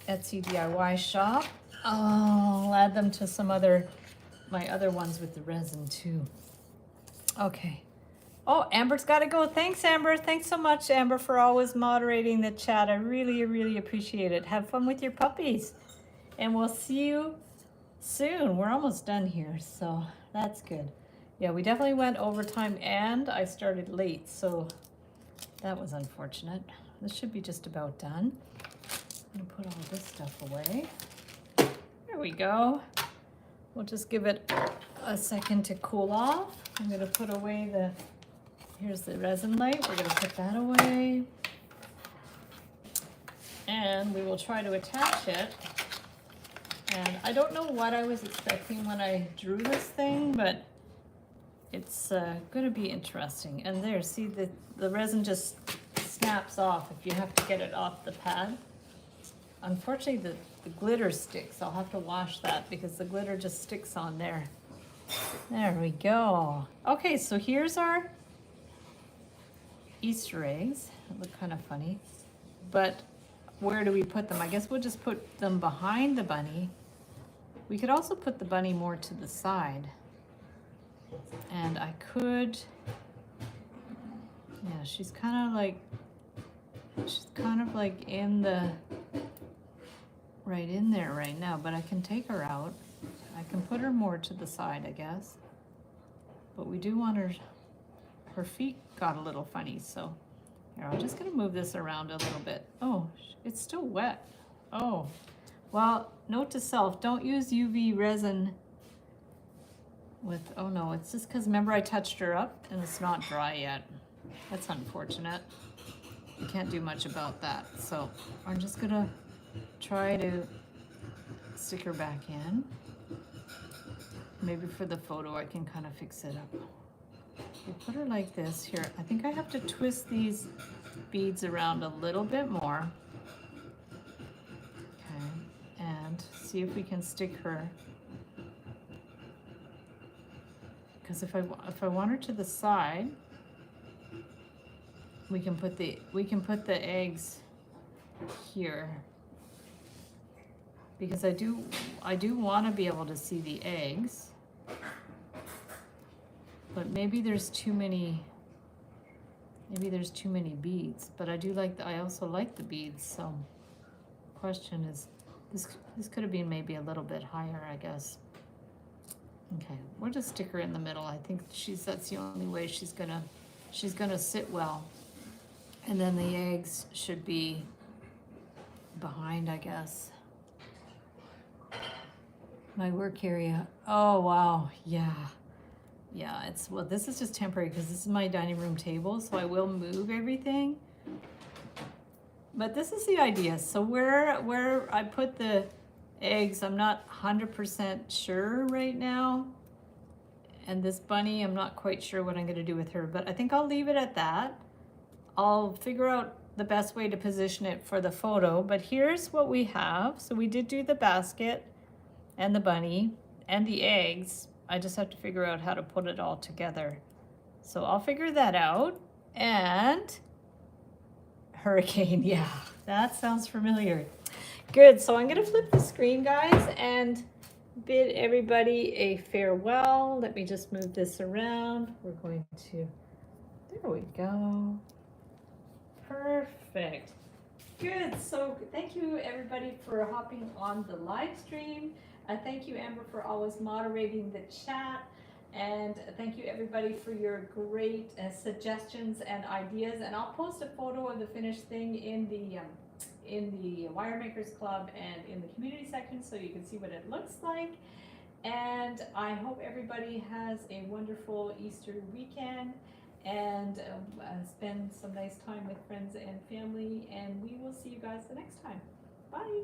Etsy DIY shop. I'll add them to some my other ones with the resin too. Okay. Oh, Amber's got to go. Thanks, Amber. Thanks so much, Amber, for always moderating the chat. I really, really appreciate it. Have fun with your puppies. And we'll see you soon. We're almost done here, so that's good. Yeah, we definitely went overtime, and I started late, so that was unfortunate. This should be just about done. I'm going to put all this stuff away. There we go. We'll just give it a second to cool off. I'm going to put away here's the resin light. We're going to put that away. And we will try to attach it. And I don't know what I was expecting when I drew this thing, but it's going to be interesting. And there, see, the resin just snaps off if you have to get it off the pad. Unfortunately, the glitter sticks. I'll have to wash that because the glitter just sticks on there. There we go. Okay, so here's our Easter eggs. They look kind of funny. But where do we put them? I guess we'll just put them behind the bunny. We could also put the bunny more to the side. And I could, yeah, she's kind of like in the, right in there right now, but I can take her out. I can put her more to the side, I guess. But we do want her feet got a little funny, so here, I'm just gonna move this around a little bit. Oh, it's still wet. Oh, well, note to self, don't use UV resin with, oh no, it's just because remember I touched her up and it's not dry yet. That's unfortunate. You can't do much about that. So I'm just gonna try to stick her back in. Maybe for the photo I can kind of fix it up. We put her like this here. I think I have to twist these beads around a little bit more. Okay, and see if we can stick her. Because if I want her to the side, we can put the eggs here. Because I do want to be able to see the eggs. But maybe there's too many beads, but I also like the beads, so question is this could have been maybe a little bit higher, I guess. Okay, we'll just stick her in the middle. I think that's the only way she's gonna sit well. And then the eggs should be behind, I guess. My work area. Oh wow, yeah. Yeah, well, this is just temporary because this is my dining room table, so I will move everything. But this is the idea. So where I put the eggs, I'm not 100% sure right now. And this bunny, I'm not quite sure what I'm going to do with her, but I think I'll leave it at that. I'll figure out the best way to position it for the photo, but here's what we have. So we did do the basket and the bunny and the eggs. I just have to figure out how to put it all together. So I'll figure that out. And hurricane, yeah, that sounds familiar. Good, so I'm gonna flip the screen, guys, and bid everybody a farewell. Let me just move this around. We're going to, there we go. Perfect. Good, so thank you everybody for hopping on the live stream. Thank you, Amber, for always moderating the chat. And thank you everybody for your great suggestions and ideas. And I'll post a photo of the finished thing in the Wire Makers Club and in the community section so you can see what it looks like. And I hope everybody has a wonderful Easter weekend and spend some nice time with friends and family. And we will see you guys the next time. Bye.